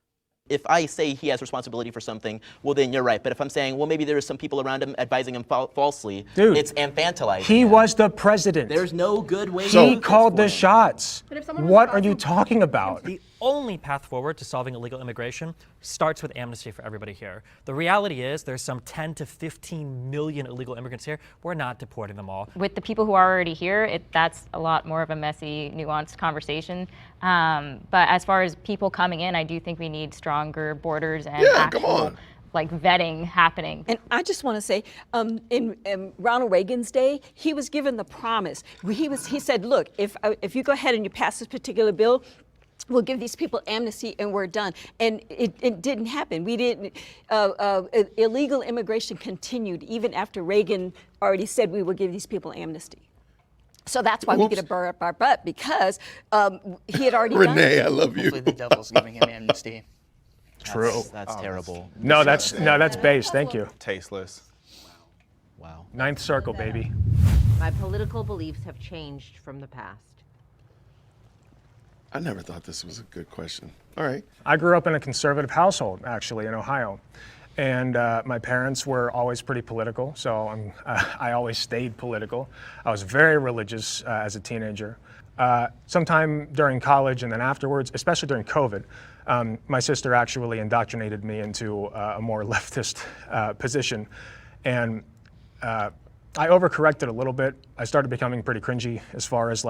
if I say he has responsibility for something, well then you're right. But if I'm saying, well, maybe there are some people around him advising him falsely, Dude, it's infantilizing. He him. was the president. There's no good way. He to called the shots. But if someone was What are causing- you talking about? The only path forward to solving illegal immigration starts with amnesty for everybody here. The reality is there's some 10 to 15 million illegal immigrants here. We're not deporting them all. With the people who are already here, that's a lot more of a messy, nuanced conversation. But as far as people coming in, I do think we need stronger borders and Yeah, come actual on. like vetting happening. And I just want to say, in Ronald Reagan's day, he was given the promise. He said, look, if you go ahead and you pass this particular bill, we'll give these people amnesty and we're done. And it didn't happen. We didn't. Illegal immigration continued even after Reagan already said we will give these people amnesty. So that's why we get a burr up our butt, because he had already done Renee, it. I love you. Hopefully the devil's giving him amnesty. True. That's terrible. No, that's base. Thank you. Tasteless. Wow. Ninth circle, baby. My political beliefs have changed from the past. I never thought this was a good question. All right. I grew up in a conservative household, actually, in Ohio. And my parents were always pretty political, so I always stayed political. I was very religious as a teenager. Sometime during college and then afterwards, especially during COVID, my sister actually indoctrinated me into a more leftist position. And I overcorrected a little bit. I started becoming pretty cringy as far as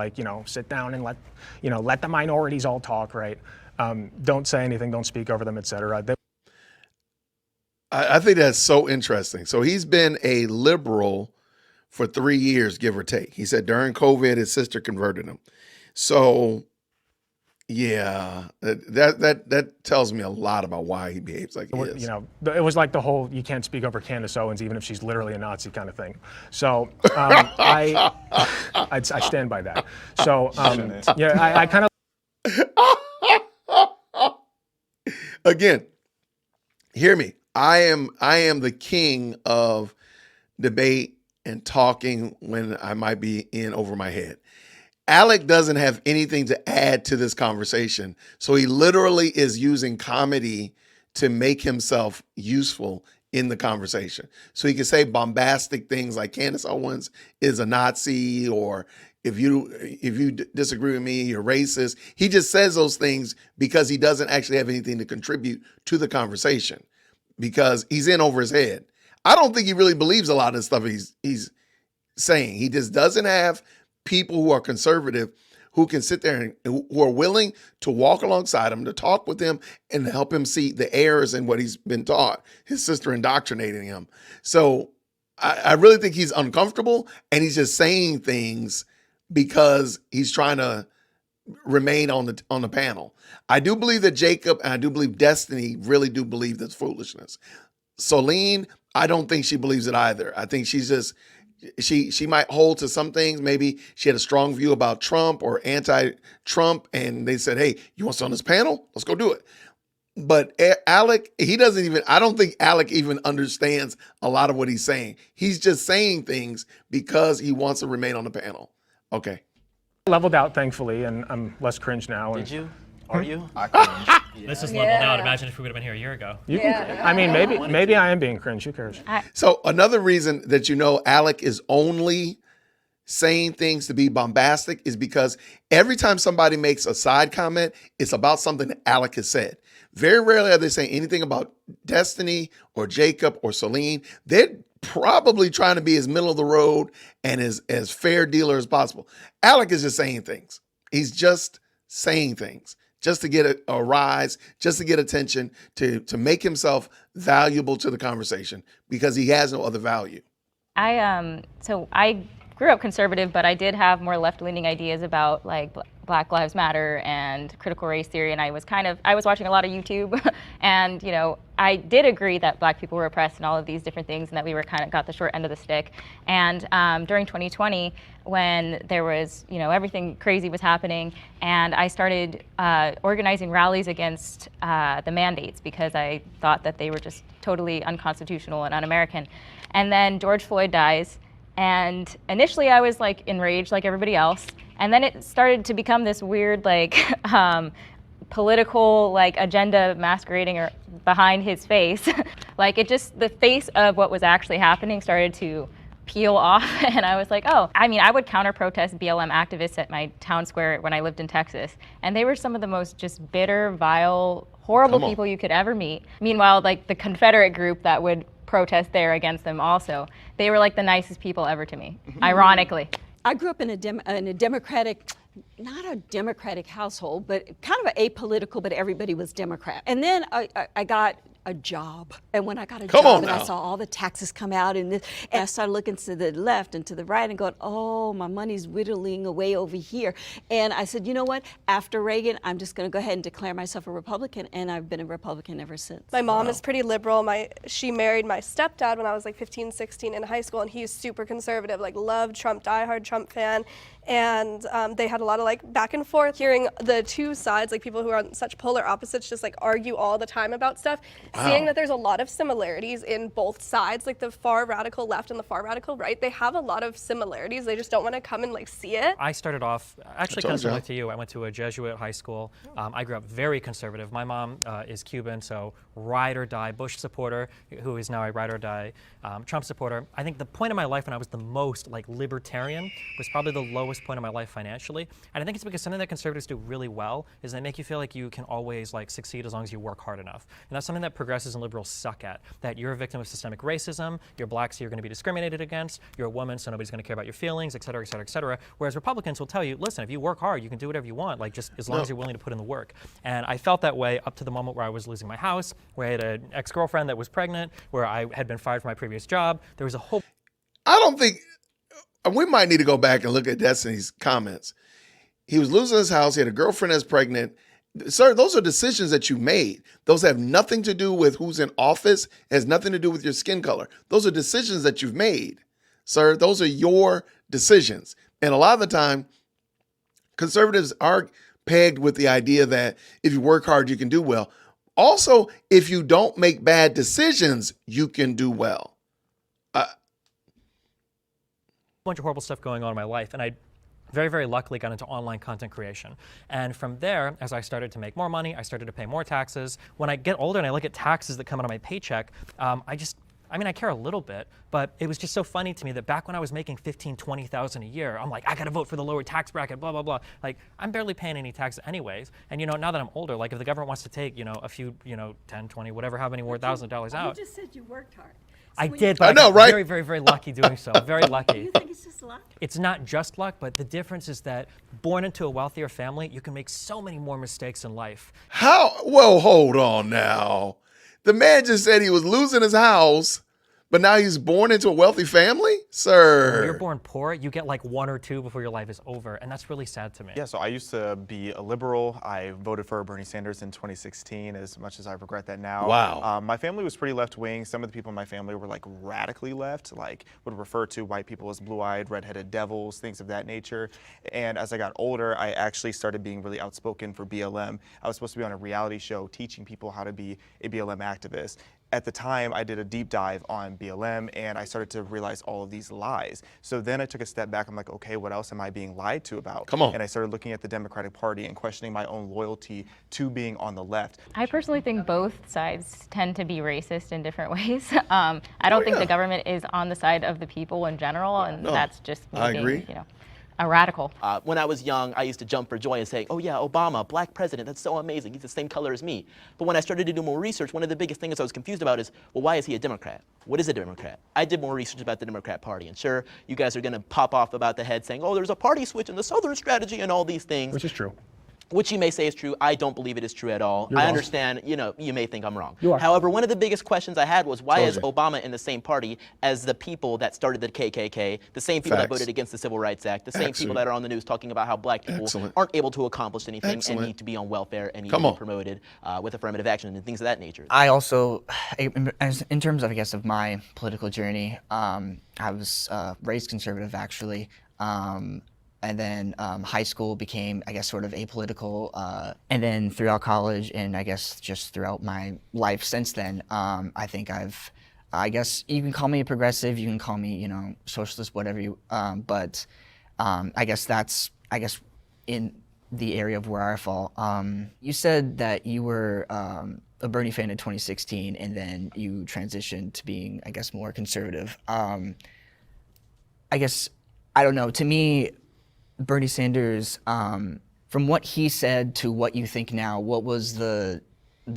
sit down and let the minorities all talk, right? Don't say anything, don't speak over them, etc. I think that's so interesting. So he's been a liberal for 3 years, give or take. He said during COVID, his sister converted him. So, yeah, that tells me a lot about why he behaves like he is. It was like the whole "you can't speak over Candace Owens, even if she's literally a Nazi" kind of thing. So I stand by that. So yeah, I kind of Again, hear me. I am the king of debate and talking when I might be in over my head. Alec doesn't have anything to add to this conversation. So he literally is using comedy to make himself useful in the conversation. So he can say bombastic things like Candace Owens is a Nazi, or if you disagree with me, you're racist. He just says those things because he doesn't actually have anything to contribute to the conversation, because he's in over his head. I don't think he really believes a lot of the stuff he's saying. He just doesn't have people who are conservative who can sit there and who are willing to walk alongside him, to talk with him, and help him see the errors in what he's been taught. His sister indoctrinating him. So I really think he's uncomfortable, and he's just saying things because he's trying to remain on the panel. I do believe that Jacob and I do believe Destiny really do believe this foolishness. Solene, I don't think she believes it either. I think she's just, she might hold to some things. Maybe she had a strong view about Trump or anti-Trump, and they said, hey, you want to sit on this panel? Let's go do it. But Alec, I don't think Alec even understands a lot of what he's saying. He's just saying things because he wants to remain on the panel. Okay. Leveled out, thankfully, and I'm less cringe now. Did you? Are you? I cringe. This is leveled out. Imagine if we would have been here a year ago. I mean, maybe I am being cringe. Who cares? So another reason that Alec is only saying things to be bombastic is because every time somebody makes a side comment, it's about something that Alec has said. Very rarely are they saying anything about Destiny or Jacob or Solene. They're probably trying to be as middle of the road and as fair dealer as possible. Alec is just saying things. He's just saying things just to get a rise, just to get attention, to make himself valuable to the conversation because he has no other value. So I grew up conservative, but I did have more left-leaning ideas about like Black Lives Matter and critical race theory, and I was watching a lot of YouTube, and I did agree that Black people were oppressed and all of these different things, and that we were kind of got the short end of the stick. And during 2020, when there was everything crazy was happening, and I started organizing rallies against the mandates because I thought that they were just totally unconstitutional and un-American. And then George Floyd dies. And initially I was like enraged like everybody else. And then it started to become this weird like political like agenda masquerading or behind his face. Like the face of what was actually happening started to peel off. And I was like, oh, I mean, I would counter protest BLM activists at my town square when I lived in Texas. And they were some of the most just bitter, vile, horrible people you could ever meet. Meanwhile, like the Confederate group that would protest there against them also, they were like the nicest people ever to me, ironically. I grew up in a democratic, not a democratic household, but kind of apolitical, but everybody was Democrat. And then I got a job. And when I got a job and I saw all the taxes come out and I started looking to the left and to the right and going, oh, my money's whittling away over here. And I said, you know what? After Reagan, I'm just going to go ahead and declare myself a Republican. And I've been a Republican ever since. My mom is pretty liberal. She married my stepdad when I was like 15, 16 in high school, and he's super conservative, like loved Trump, diehard Trump fan. And they had a lot of like back and forth, hearing the two sides, like people who are on such polar opposites just like argue all the time about stuff. Wow. Seeing that there's a lot of similarities in both sides, like the far radical left and the far radical right, they have a lot of similarities. They just don't want to come and like see it. I started off actually kind of similar to you. I went to a Jesuit high school. I grew up very conservative. My mom is Cuban, so ride or die Bush supporter, who is now a ride or die Trump supporter. I think the point in my life when I was the most like libertarian was probably the lowest point in my life financially. And I think it's because something that conservatives do really well is they make you feel like you can always like succeed as long as you work hard enough. And that's something that progressives and liberals suck at, that you're a victim of systemic racism, you're black so you're going to be discriminated against, you're a woman so nobody's going to care about your feelings, et cetera, et cetera, et cetera. Whereas Republicans will tell you, listen, if you work hard, you can do whatever you want, like just as long as you're willing to put in the work. And I felt that way up to the moment where I was losing my house, where I had an ex-girlfriend that was pregnant, where I had been fired from my previous job. There was a whole... I don't think... We might need to go back and look at Destiny's comments. He was losing his house. He had a girlfriend that's pregnant. Sir, those are decisions that you made. Those have nothing to do with who's in office. It has nothing to do with your skin color. Those are decisions that you've made. Sir, those are your decisions. And a lot of the time, conservatives are pegged with the idea that if you work hard, you can do well. Also, if you don't make bad decisions, you can do well. Bunch of horrible stuff going on in my life, and I very, very luckily got into online content creation. And from there, as I started to make more money, I started to pay more taxes. When I get older and I look at taxes that come out of my paycheck, I mean, I care a little bit, but it was just so funny to me that back when I was making $15,000, $20,000 a year, I'm like, I gotta vote for the lower tax bracket, blah, blah, blah. Like, I'm barely paying any taxes anyways. And now that I'm older, like if the government wants to take, a few, 10, 20, whatever, how many more $1,000 out. You just said you worked hard. I did, but I know, got right? very, very, very lucky doing so. Very lucky. You think it's just luck? It's not just luck, but the difference is that born into a wealthier family, you can make so many more mistakes in life. How? Well, hold on now. The man just said he was losing his house, but now he's born into a wealthy family? Sir. When you're born poor, you get like 1 or 2 before your life is over, and that's really sad to me. Yeah, so I used to be a liberal. I voted for Bernie Sanders in 2016, as much as I regret that now. Wow. My family was pretty left-wing. Some of the people in my family were like radically left, like would refer to white people as blue-eyed, red-headed devils, things of that nature. And as I got older, I actually started being really outspoken for BLM. I was supposed to be on a reality show teaching people how to be a BLM activist. At the time, I did a deep dive on BLM, and I started to realize all of these lies. So then I took a step back. I'm like, okay, what else am I being lied to about? Come on. And I started looking at the Democratic Party and questioning my own loyalty to being on the left. I personally think both sides tend to be racist in different ways. I don't think the government is on the side of the people in general, and that's just me I being, agree. A radical. When I was young, I used to jump for joy and say, oh yeah, Obama, black president, that's so amazing. He's the same color as me. But when I started to do more research, one of the biggest things I was confused about is, well, why is he a Democrat? What is a Democrat? I did more research about the Democrat Party. And sure, you guys are going to pop off about the head saying, oh, there's a party switch in the Southern strategy and all these things. Which is true. Which you may say is true. I don't believe it is true at all. You're I wrong. understand, you may think I'm wrong. You are. However, one of the biggest questions I had was, why Told is you. Obama in the same party as the people that started the KKK, the same people that Facts. voted against the Civil Rights Act, the same Excellent. people that are on the news talking about how black people Excellent. aren't able to accomplish anything Excellent. and need to be on welfare and need Come to on. be promoted with affirmative action and things of that nature. I also, in terms of, I guess, of my political journey, I was raised conservative, actually. And then high school became, I guess, sort of apolitical. And then throughout college and I guess just throughout my life since then, I think I guess you can call me a progressive, you can call me, socialist, whatever you, but I guess that's, in the area of where I fall. You said that you were a Bernie fan in 2016 and then you transitioned to being, I guess, more conservative. I guess, I don't know, to me, Bernie Sanders, from what he said to what you think now, what was the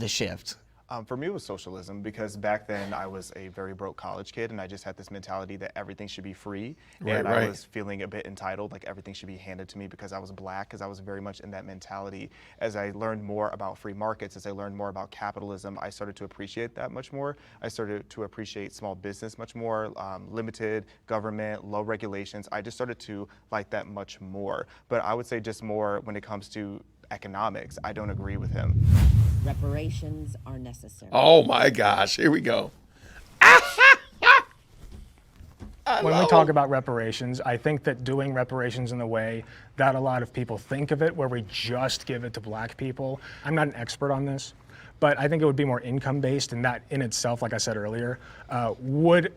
shift? For me, it was socialism, because back then I was a very broke college kid and I just had this mentality that everything should be free. And I was feeling a bit entitled, like everything should be handed to me because I was black, because I was very much in that mentality. As I learned more about free markets, as I learned more about capitalism, I started to appreciate that much more. I started to appreciate small business much more, limited government, low regulations. I just started to like that much more. But I would say just more when it comes to economics, I don't agree with him. Reparations are necessary. Oh my gosh, here we go. When we talk about reparations, I think that doing reparations in the way that a lot of people think of it, where we just give it to black people, I'm not an expert on this, but I think it would be more income-based, and that in itself, like I said earlier, would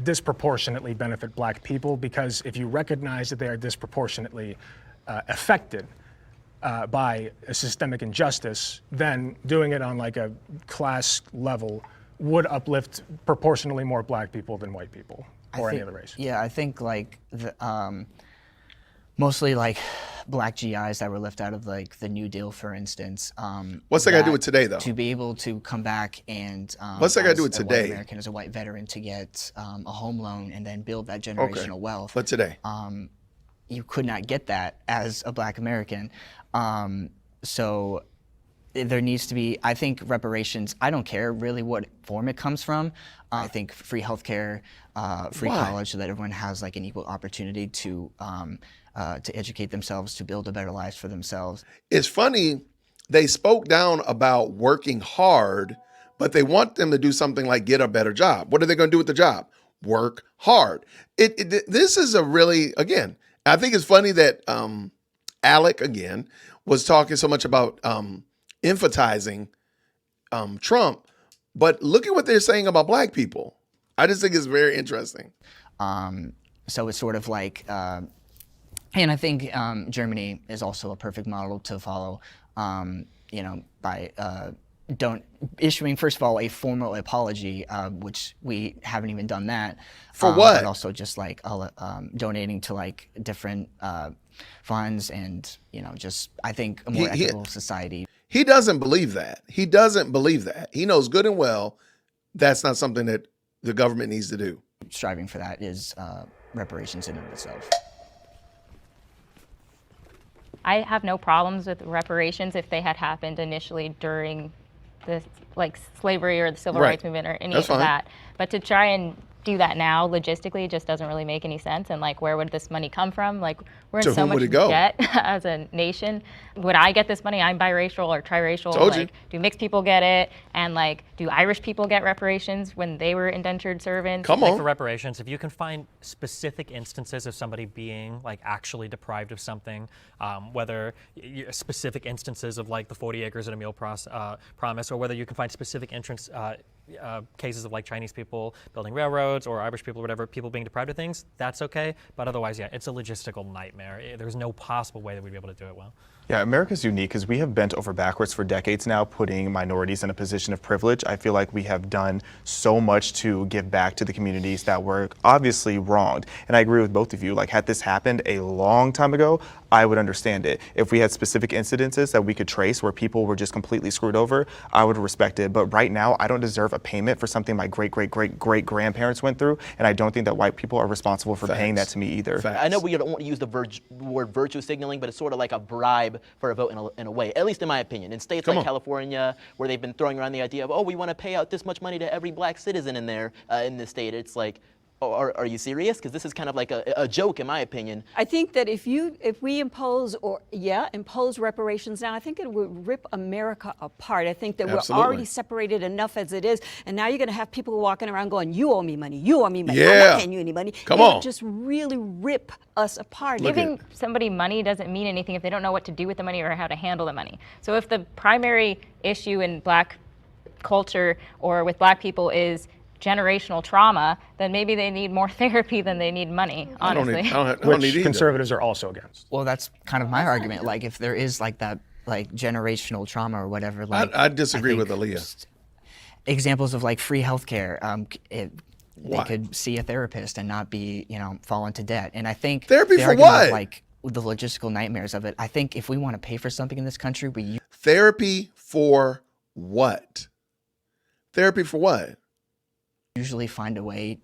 disproportionately benefit black people, because if you recognize that they are disproportionately affected by a systemic injustice, then doing it on like a class level would uplift proportionally more black people than white people or any other race. Yeah, I think like mostly like black GIs that were left out of like the New Deal, for instance. What's that got to do with today, though? To be able to come back and What's that got to do with as a today? white American, as a white veteran, to get a home loan and then build that generational wealth. But today? You could not get that as a black American. So there needs to be, I think, reparations. I don't care really what form it comes from. I think free healthcare, free college, so that everyone has like an equal opportunity to educate themselves, to build a better life for themselves. It's funny, they spoke down about working hard, but they want them to do something like get a better job. What are they going to do with the job? Work hard. This is a really, again, I think it's funny that Alec, again, was talking so much about emphasizing Trump, but look at what they're saying about black people. I just think it's very interesting. So it's sort of like, and I think Germany is also a perfect model to follow, by issuing, first of all, a formal apology, which we haven't even done that. For what? But also just like donating to like different funds and, just I think a more equitable society. He doesn't believe that. He doesn't believe that. He knows good and well that's not something that the government needs to do. Striving for that is reparations in and of itself. I have no problems with reparations if they had happened initially during the slavery or the civil rights movement or any of that. But to try and do that now logistically just doesn't really make any sense. And where would this money come from? We're in so much debt as a nation. Would I get this money? I'm biracial or triracial. Do mixed people get it? And do Irish people get reparations when they were indentured servants? Come on. For reparations, if you can find specific instances of somebody being actually deprived of something, whether specific instances of the 40 acres and a meal promise, or whether you can find specific cases of Chinese people building railroads or Irish people or whatever, people being deprived of things, that's okay. But otherwise, yeah, it's a logistical nightmare. There's no possible way that we'd be able to do it well. Yeah, America's unique because we have bent over backwards for decades now, putting minorities in a position of privilege. I feel like we have done so much to give back to the communities that were obviously wronged. And I agree with both of you. Had this happened a long time ago, I would understand it. If we had specific incidences that we could trace where people were just completely screwed over, I would respect it. But right now, I don't deserve a payment for something my great-great-great-great-grandparents went through. And I don't think that white people are responsible for paying that to me either. I know we don't want to use the word virtue signaling, but it's sort of like a bribe for a vote in a way, at least in my opinion. In states like California, where they've been throwing around the idea of, we want to pay out this much money to every black citizen in there, in this state, it's like, are you serious? Because this is kind of like a joke, in my opinion. I think that if we impose reparations now, I think it would rip America apart. I think that we're already separated enough as it is, and now you're going to have people walking around going, "You owe me money. You owe me money. I'm not paying you any money." Come on. It would just really rip us apart. Giving somebody money doesn't mean anything if they don't know what to do with the money or how to handle the money. So if the primary issue in black culture or with black people is generational trauma, then maybe they need more therapy than they need money, honestly. I don't need Which conservatives are also against. Well, that's kind of my argument. If there is that generational trauma or whatever, I disagree with Aaliyah. Examples of free healthcare, they could see a therapist and not be, fall into debt. And I think therapy for what? The logistical nightmares of it. I think if we want to pay for something in this country, therapy for what? Therapy for what? Usually find a way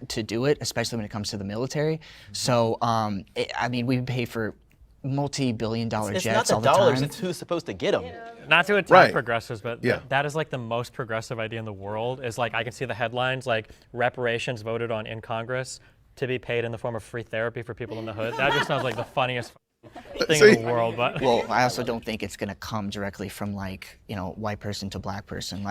to do it, especially when it comes to the military. So, we pay for multi-billion-dollar jets all the time. It's not the dollars, it's who's supposed to get them. Not to attack progressives, but yeah. That is the most progressive idea in the world. Is I can see the headlines reparations voted on in Congress to be paid in the form of free therapy for people in the hood. That just sounds like the funniest thing in the world. But well, I also don't think it's going to come directly from white person to black person.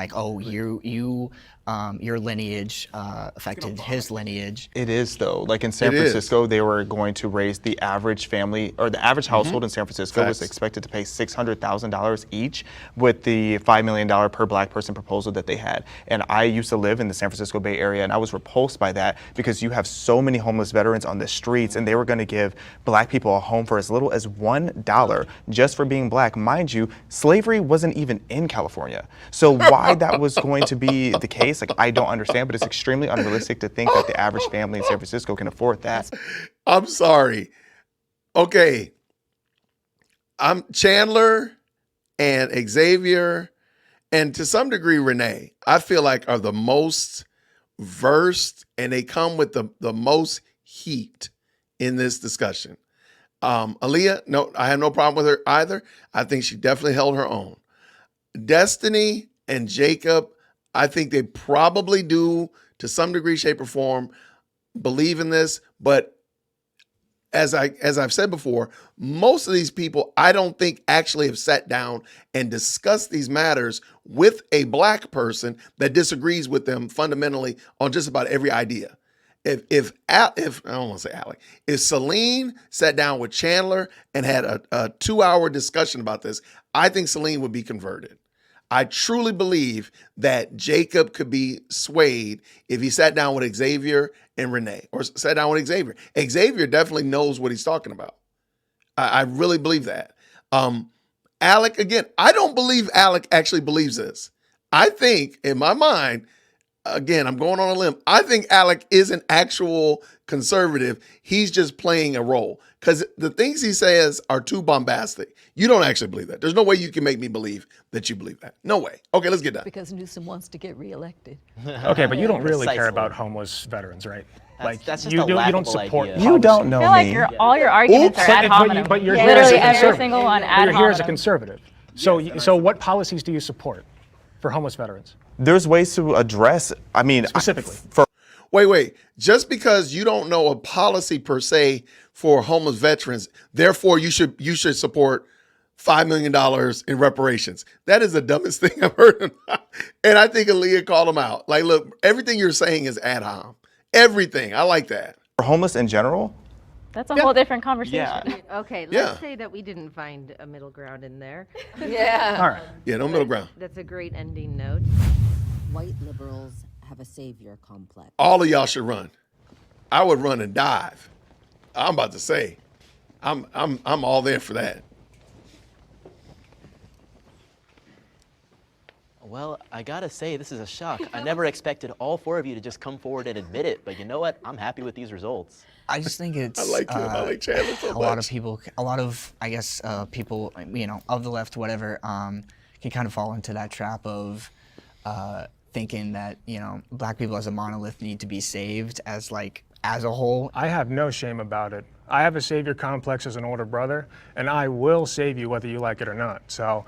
Your lineage affected his lineage. It is though. In San Francisco, they were going to raise the average family or the average household in San Francisco was expected to pay $600,000 each with the $5 million per black person proposal that they had. And I used to live in the San Francisco Bay Area, and I was repulsed by that because you have so many homeless veterans on the streets, and they were going to give black people a home for as little as $1 just for being black. Mind you, slavery wasn't even in California. So why that was going to be the case, I don't understand, but it's extremely unrealistic to think that the average family in San Francisco can afford that. I'm sorry. Okay. I'm Chandler and Xavier and to some degree Renee, I feel like are the most versed and they come with the most heat in this discussion. Aaliyah, no, I have no problem with her either. I think she definitely held her own. Destiny and Jacob, I think they probably do to some degree, shape, or form believe in this. But as I've said before, most of these people I don't think actually have sat down and discussed these matters with a black person that disagrees with them fundamentally on just about every idea. If I don't want to say Alec, if Celine sat down with Chandler and had a 2-hour discussion about this, I think Celine would be converted. I truly believe that Jacob could be swayed if he sat down with Xavier and Renee, or sat down with Xavier. Xavier definitely knows what he's talking about. I really believe that. Alec, again, I don't believe Alec actually believes this. I think, in my mind, again, I'm going on a limb. I think Alec is an actual conservative. He's just playing a role because the things he says are too bombastic. You don't actually believe that. There's no way you can make me believe that you believe that. No way. Okay, let's get done. Because Newsom wants to get reelected. Okay, but you don't really care Precisely. about homeless veterans, right? That's just you a don't laughable support. idea. You don't know I feel me. like all your arguments are ad hominem. But you're here as Literally a every conservative. single one But ad you're here as a hominem. conservative. So what policies do you support for homeless veterans? There's ways to address, I mean, Specifically. Wait. Just because you don't know a policy per se for homeless veterans, therefore you should support $5 million in reparations. That is the dumbest thing I've heard. And I think Aaliyah called him out. Like, look, everything you're saying is ad hom. Everything. I like that. for homeless in general, That's a whole different conversation. yeah. Okay, Yeah. let's say that we didn't find a middle ground in there. Yeah. All right. Yeah, no middle ground. That's a great ending note. White liberals have a savior complex. All of y'all should run. I would run and dive. I'm about to say, I'm all there for that. Well, I gotta say, this is a shock. I never expected all four of you to just come forward and admit it, but you know what? I'm happy with these results. I just think it's I like him. I like Chandler so a lot of much. people, I guess people, of the left, whatever, can kind of fall into that trap of thinking that black people as a monolith need to be saved as a whole. I have no shame about it. I have a savior complex as an older brother, and I will save you whether you like it or not. So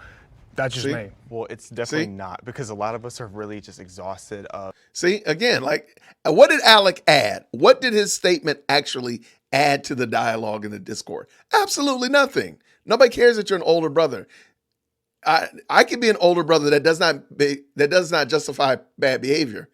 that's just See? me. Well, it's definitely See? not, because a lot of us are really just exhausted of. See, again, like, what did Alec add? What did his statement actually add to the dialogue in the Discord? Absolutely nothing. Nobody cares that you're an older brother. I can be an older brother that does not justify bad behavior.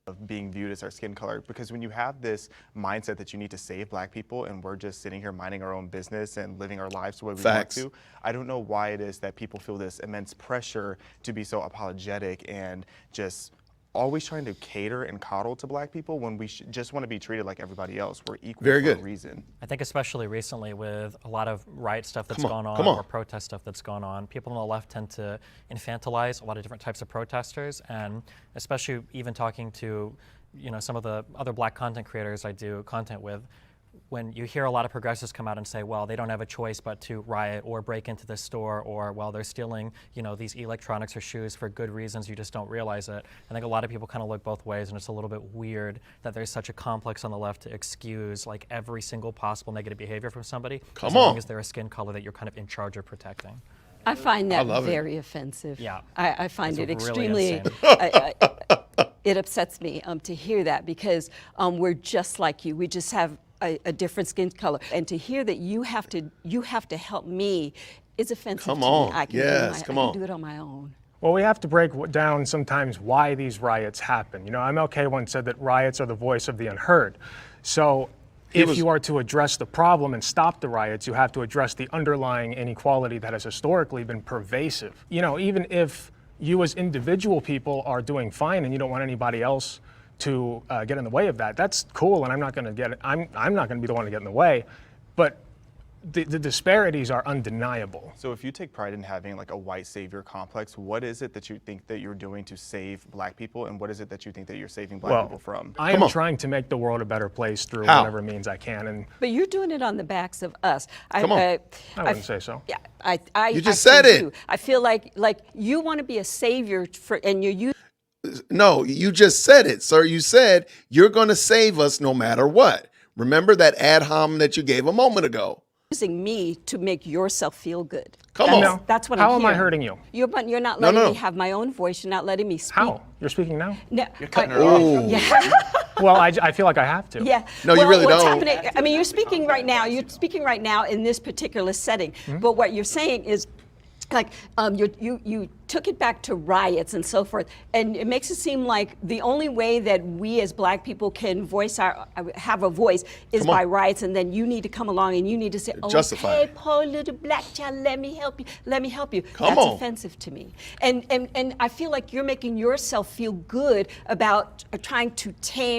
Of being viewed as our skin color, because when you have this mindset that you need to save black people and we're just sitting here minding our own business and living our lives the way we Facts. want to, I don't know why it is that people feel this immense pressure to be so apologetic and just always trying to cater and coddle to black people when we just want to be treated like everybody else. We're equal Very for a good. reason. I think especially recently with a lot of riot stuff that's Come on, gone on come on. or protest stuff that's gone on, people on the left tend to infantilize a lot of different types of protesters, and especially even talking to some of the other black content creators I do content with, when you hear a lot of progressives come out and say, well, they don't have a choice but to riot or break into this store, or, well, they're stealing, these electronics or shoes for good reasons, you just don't realize it. I think a lot of people kind of look both ways, and it's a little bit weird that there's such a complex on the left to excuse every single possible negative behavior from somebody, Come as on. long as they're a skin color that you're kind of in charge of protecting. I find that love it. very offensive. Yeah. I find It's it really extremely, insane. it upsets me to hear that, because we're just like you. We just have a different skin color. And to hear that you have to help me is offensive Come to on. me. I can Yes, do come I on. can do it on my own. Well, we have to break down sometimes why these riots happen. MLK once said that riots are the voice of the unheard. So if you are to address the problem and stop the riots, you have to address the underlying inequality that has historically been pervasive. Even if you as individual people are doing fine and you don't want anybody else to get in the way of that, that's cool, and I'm not going to be the one to get in the way. But the disparities are undeniable. So if you take pride in having a white savior complex, what is it that you think that you're doing to save black people, and what is it that you think that you're saving black people from? I am trying to make the world a better place through How? whatever means I can, and But you're doing it on the backs of us. Come on. I wouldn't say so. Yeah, I You just actually said it. do. I feel like you want to be a savior and you're No, you just said it, sir. You said you're going to save us no matter what. Remember that ad hom that you gave a moment ago. using me to make yourself feel good. Come That's- on. That's what How I'm am I hearing. hurting you? You're not No, letting no. me have my own voice. You're not letting me speak. How? You're speaking now? No, You're cutting her off. Yeah. Well, I feel like I have to. Yeah. No, you Well, really what's don't. happening? I mean, you're speaking right now. You're speaking right now in this particular setting. But what you're saying is, you took it back to riots and so forth, and it makes it seem like the only way that we as black people can have a voice is Come on. by riots, and then you need to come along and you need to say, Justify "Okay, it. poor little black child, let me help you. Let me help you." Come That's on. offensive to me, and I feel like you're making yourself feel good about trying to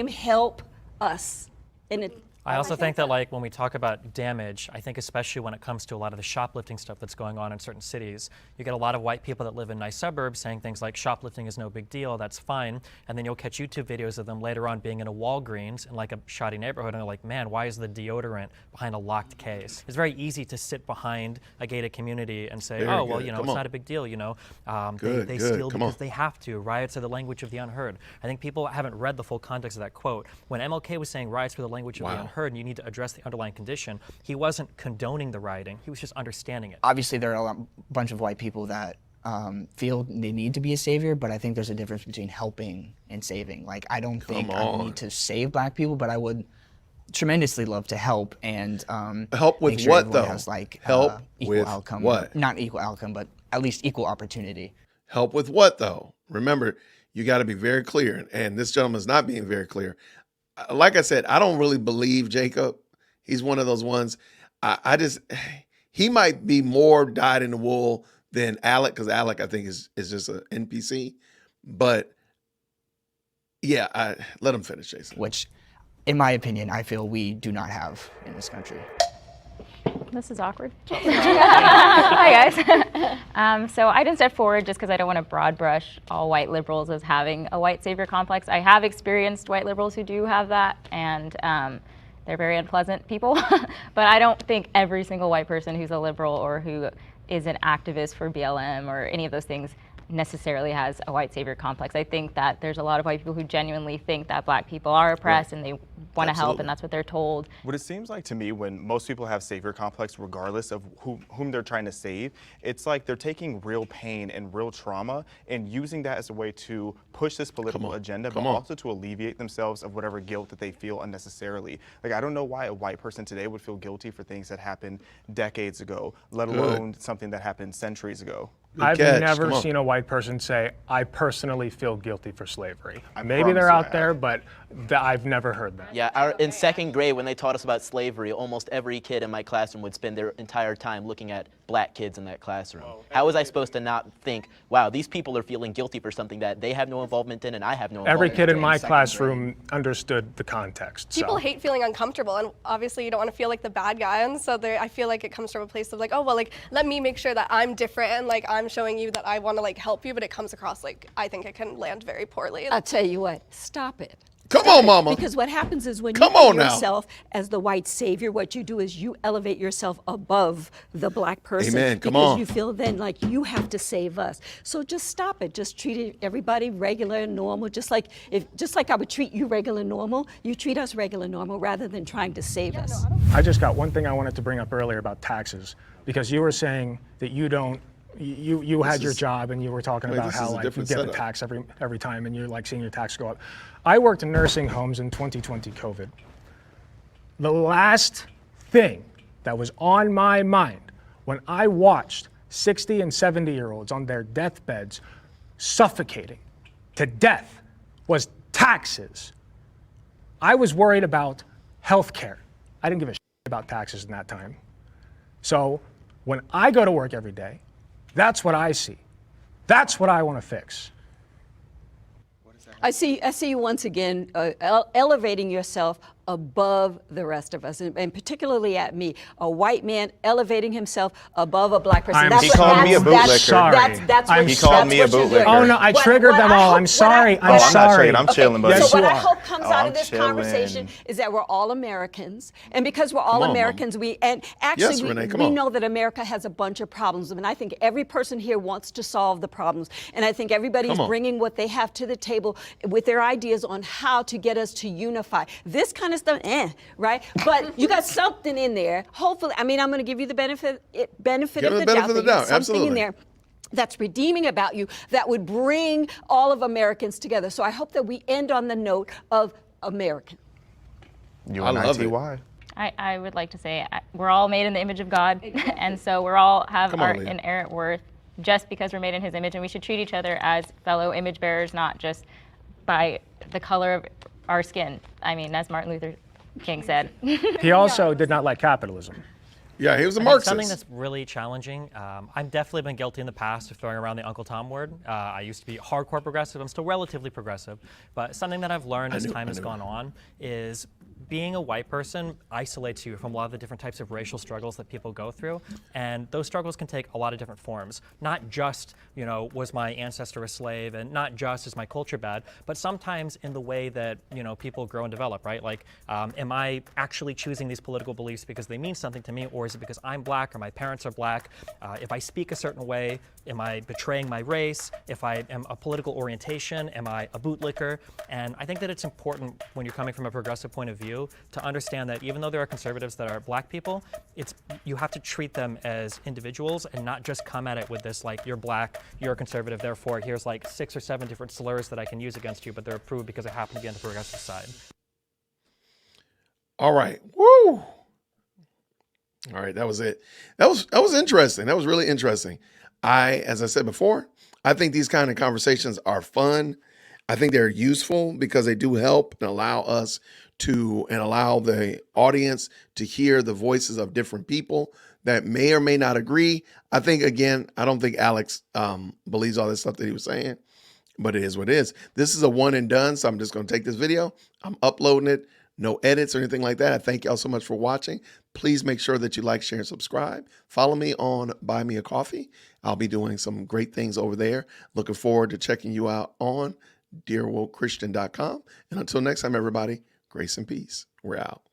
help us, and it. I also think that like when we talk about damage, I think especially when it comes to a lot of the shoplifting stuff that's going on in certain cities, you get a lot of white people that live in nice suburbs saying things like shoplifting is no big deal, that's fine, and then you'll catch YouTube videos of them later on being in a Walgreens in like a shoddy neighborhood and they're like, man, why is the deodorant behind a locked case? It's very easy to sit behind a gated community and say, oh, well, you know, it's not a big deal, you know. They steal because they have to. Riots are the language of the unheard. I think people haven't read the full context of that quote. When MLK was saying riots were the language of the unheard, and you need to address the underlying condition, he wasn't condoning the rioting, he was just understanding it. Obviously there are a bunch of white people that feel they need to be a savior, but I think there's a difference between helping and saving. Like, I don't think I need to save black people, but I would tremendously love to help and help with make sure what though? has, like, help equal with outcome. What? Not equal outcome, but at least equal opportunity. Help with what though? Remember, you got to be very clear, and this gentleman's not being very clear. Like I said, I don't really believe Jacob. He's one of those ones. He might be more dyed in the wool than Alec, because Alec, I think, is just an NPC. But yeah, let him finish, Jason. Which, in my opinion, I feel we do not have in this country. This is awkward. Hi, guys. So I didn't step forward just because I don't want to broad brush all white liberals as having a white savior complex. I have experienced white liberals who do have that, and they're very unpleasant people. But I don't think every single white person who's a liberal or who is an activist for BLM or any of those things necessarily has a white savior complex. I think that there's a lot of white people who genuinely think that black people are oppressed and they want to help, and that's what they're told. What it seems like to me, when most people have savior complex, regardless of whom they're trying to save, it's like they're taking real pain and real trauma and using that as a way to push this political agenda, but also to alleviate themselves of whatever guilt that they feel unnecessarily. Like, I don't know why a white person today would feel guilty for things that happened decades ago, let alone something that happened centuries ago. I've never seen a white person say, I personally feel guilty for slavery. Maybe they're out there, but I've never heard that. Yeah, in second grade, when they taught us about slavery, almost every kid in my classroom would spend their entire time looking at black kids in that classroom. How was I supposed to not think, wow, these people are feeling guilty for something that they have no involvement in and I have no involvement in? Every kid in my classroom understood the context. People hate feeling uncomfortable, and obviously you don't want to feel like the bad guy, and so I feel like it comes from a place of like, oh, well, like, let me make sure that I'm different and like I'm showing you that I want to like help you, but it comes across like I think it can land very poorly. I'll tell you what, stop it. Come on, mama. Because what happens is when you put yourself as the white savior, what you do is you elevate yourself above the black person. Amen. Come because on. you feel then like you have to save us. So just stop it. Just treat everybody regular and normal. Just like I would treat you regular and normal, you treat us regular and normal rather than trying to save us. I just got one thing I wanted to bring up earlier about taxes, because you were saying that you don't. You had your job and you were talking about how like you get the tax every time and you're like seeing your tax go up. I worked in nursing homes in 2020 COVID. The last thing that was on my mind when I watched 60 and 70-year-olds on their deathbeds suffocating to death was taxes. I was worried about health care. I didn't give a shit about taxes in that time. So when I go to work every day, that's what I see. That's what I want to fix. I see you once again elevating yourself above the rest of us, and particularly at me, a white man elevating himself above a black person. He called me a bootlicker. He called me a bootlicker. Oh no, I triggered them all. I'm sorry. I'm sorry. I'm chilling, buddy. So what I hope comes out of this conversation is that we're all Americans, and because we're all Americans, we know that America has a bunch of problems, and I think every person here wants to solve the problems, and I think everybody's bringing what they have to the table with their ideas on how to get us to unify. This kind of stuff, right? But you got something in there. Hopefully, I mean, I'm going to give you the benefit of the doubt. Something in there that's redeeming about you that would bring all of Americans together. So I hope that we end on the note of American. I love it. I would like to say we're all made in the image of God, and so we're all have our inherent worth just because we're made in His image, and we should treat each other as fellow image bearers, not just by the color of our skin. I mean, as Martin Luther King said. He also did not like capitalism. Yeah, he was a Marxist. Something that's really challenging. I've definitely been guilty in the past of throwing around the Uncle Tom word. I used to be hardcore progressive. I'm still relatively progressive. But something that I've learned as time has gone on is being a white person isolates you from a lot of the different types of racial struggles that people go through, and those struggles can take a lot of different forms. Not just, was my ancestor a slave, and not just is my culture bad, but sometimes in the way that, people grow and develop, right? Like, am I actually choosing these political beliefs because they mean something to me, or is it because I'm black or my parents are black? If I speak a certain way, am I betraying my race? If I am a political orientation, am I a bootlicker? And I think that it's important when you're coming from a progressive point of view to understand that even though there are conservatives that are black people, you have to treat them as individuals and not just come at it with this, like, you're black, you're a conservative, therefore here's like 6 or 7 different slurs that I can use against you, but they're approved because I happen to be on the progressive side. All right. Woo! All right, that was it. That was interesting. That was really interesting. As I said before, I think these kind of conversations are fun. I think they're useful because they do help and allow us and allow the audience to hear the voices of different people that may or may not agree. I think, again, I don't think Alex believes all this stuff that he was saying, but it is what it is. This is a one and done, so I'm just going to take this video. I'm uploading it. No edits or anything like that. I thank y'all so much for watching. Please make sure that you like, share, and subscribe. Follow me on Buy Me a Coffee. I'll be doing some great things over there. Looking forward to checking you out on dearwokechristian.com. And until next time, everybody, grace and peace. We're out.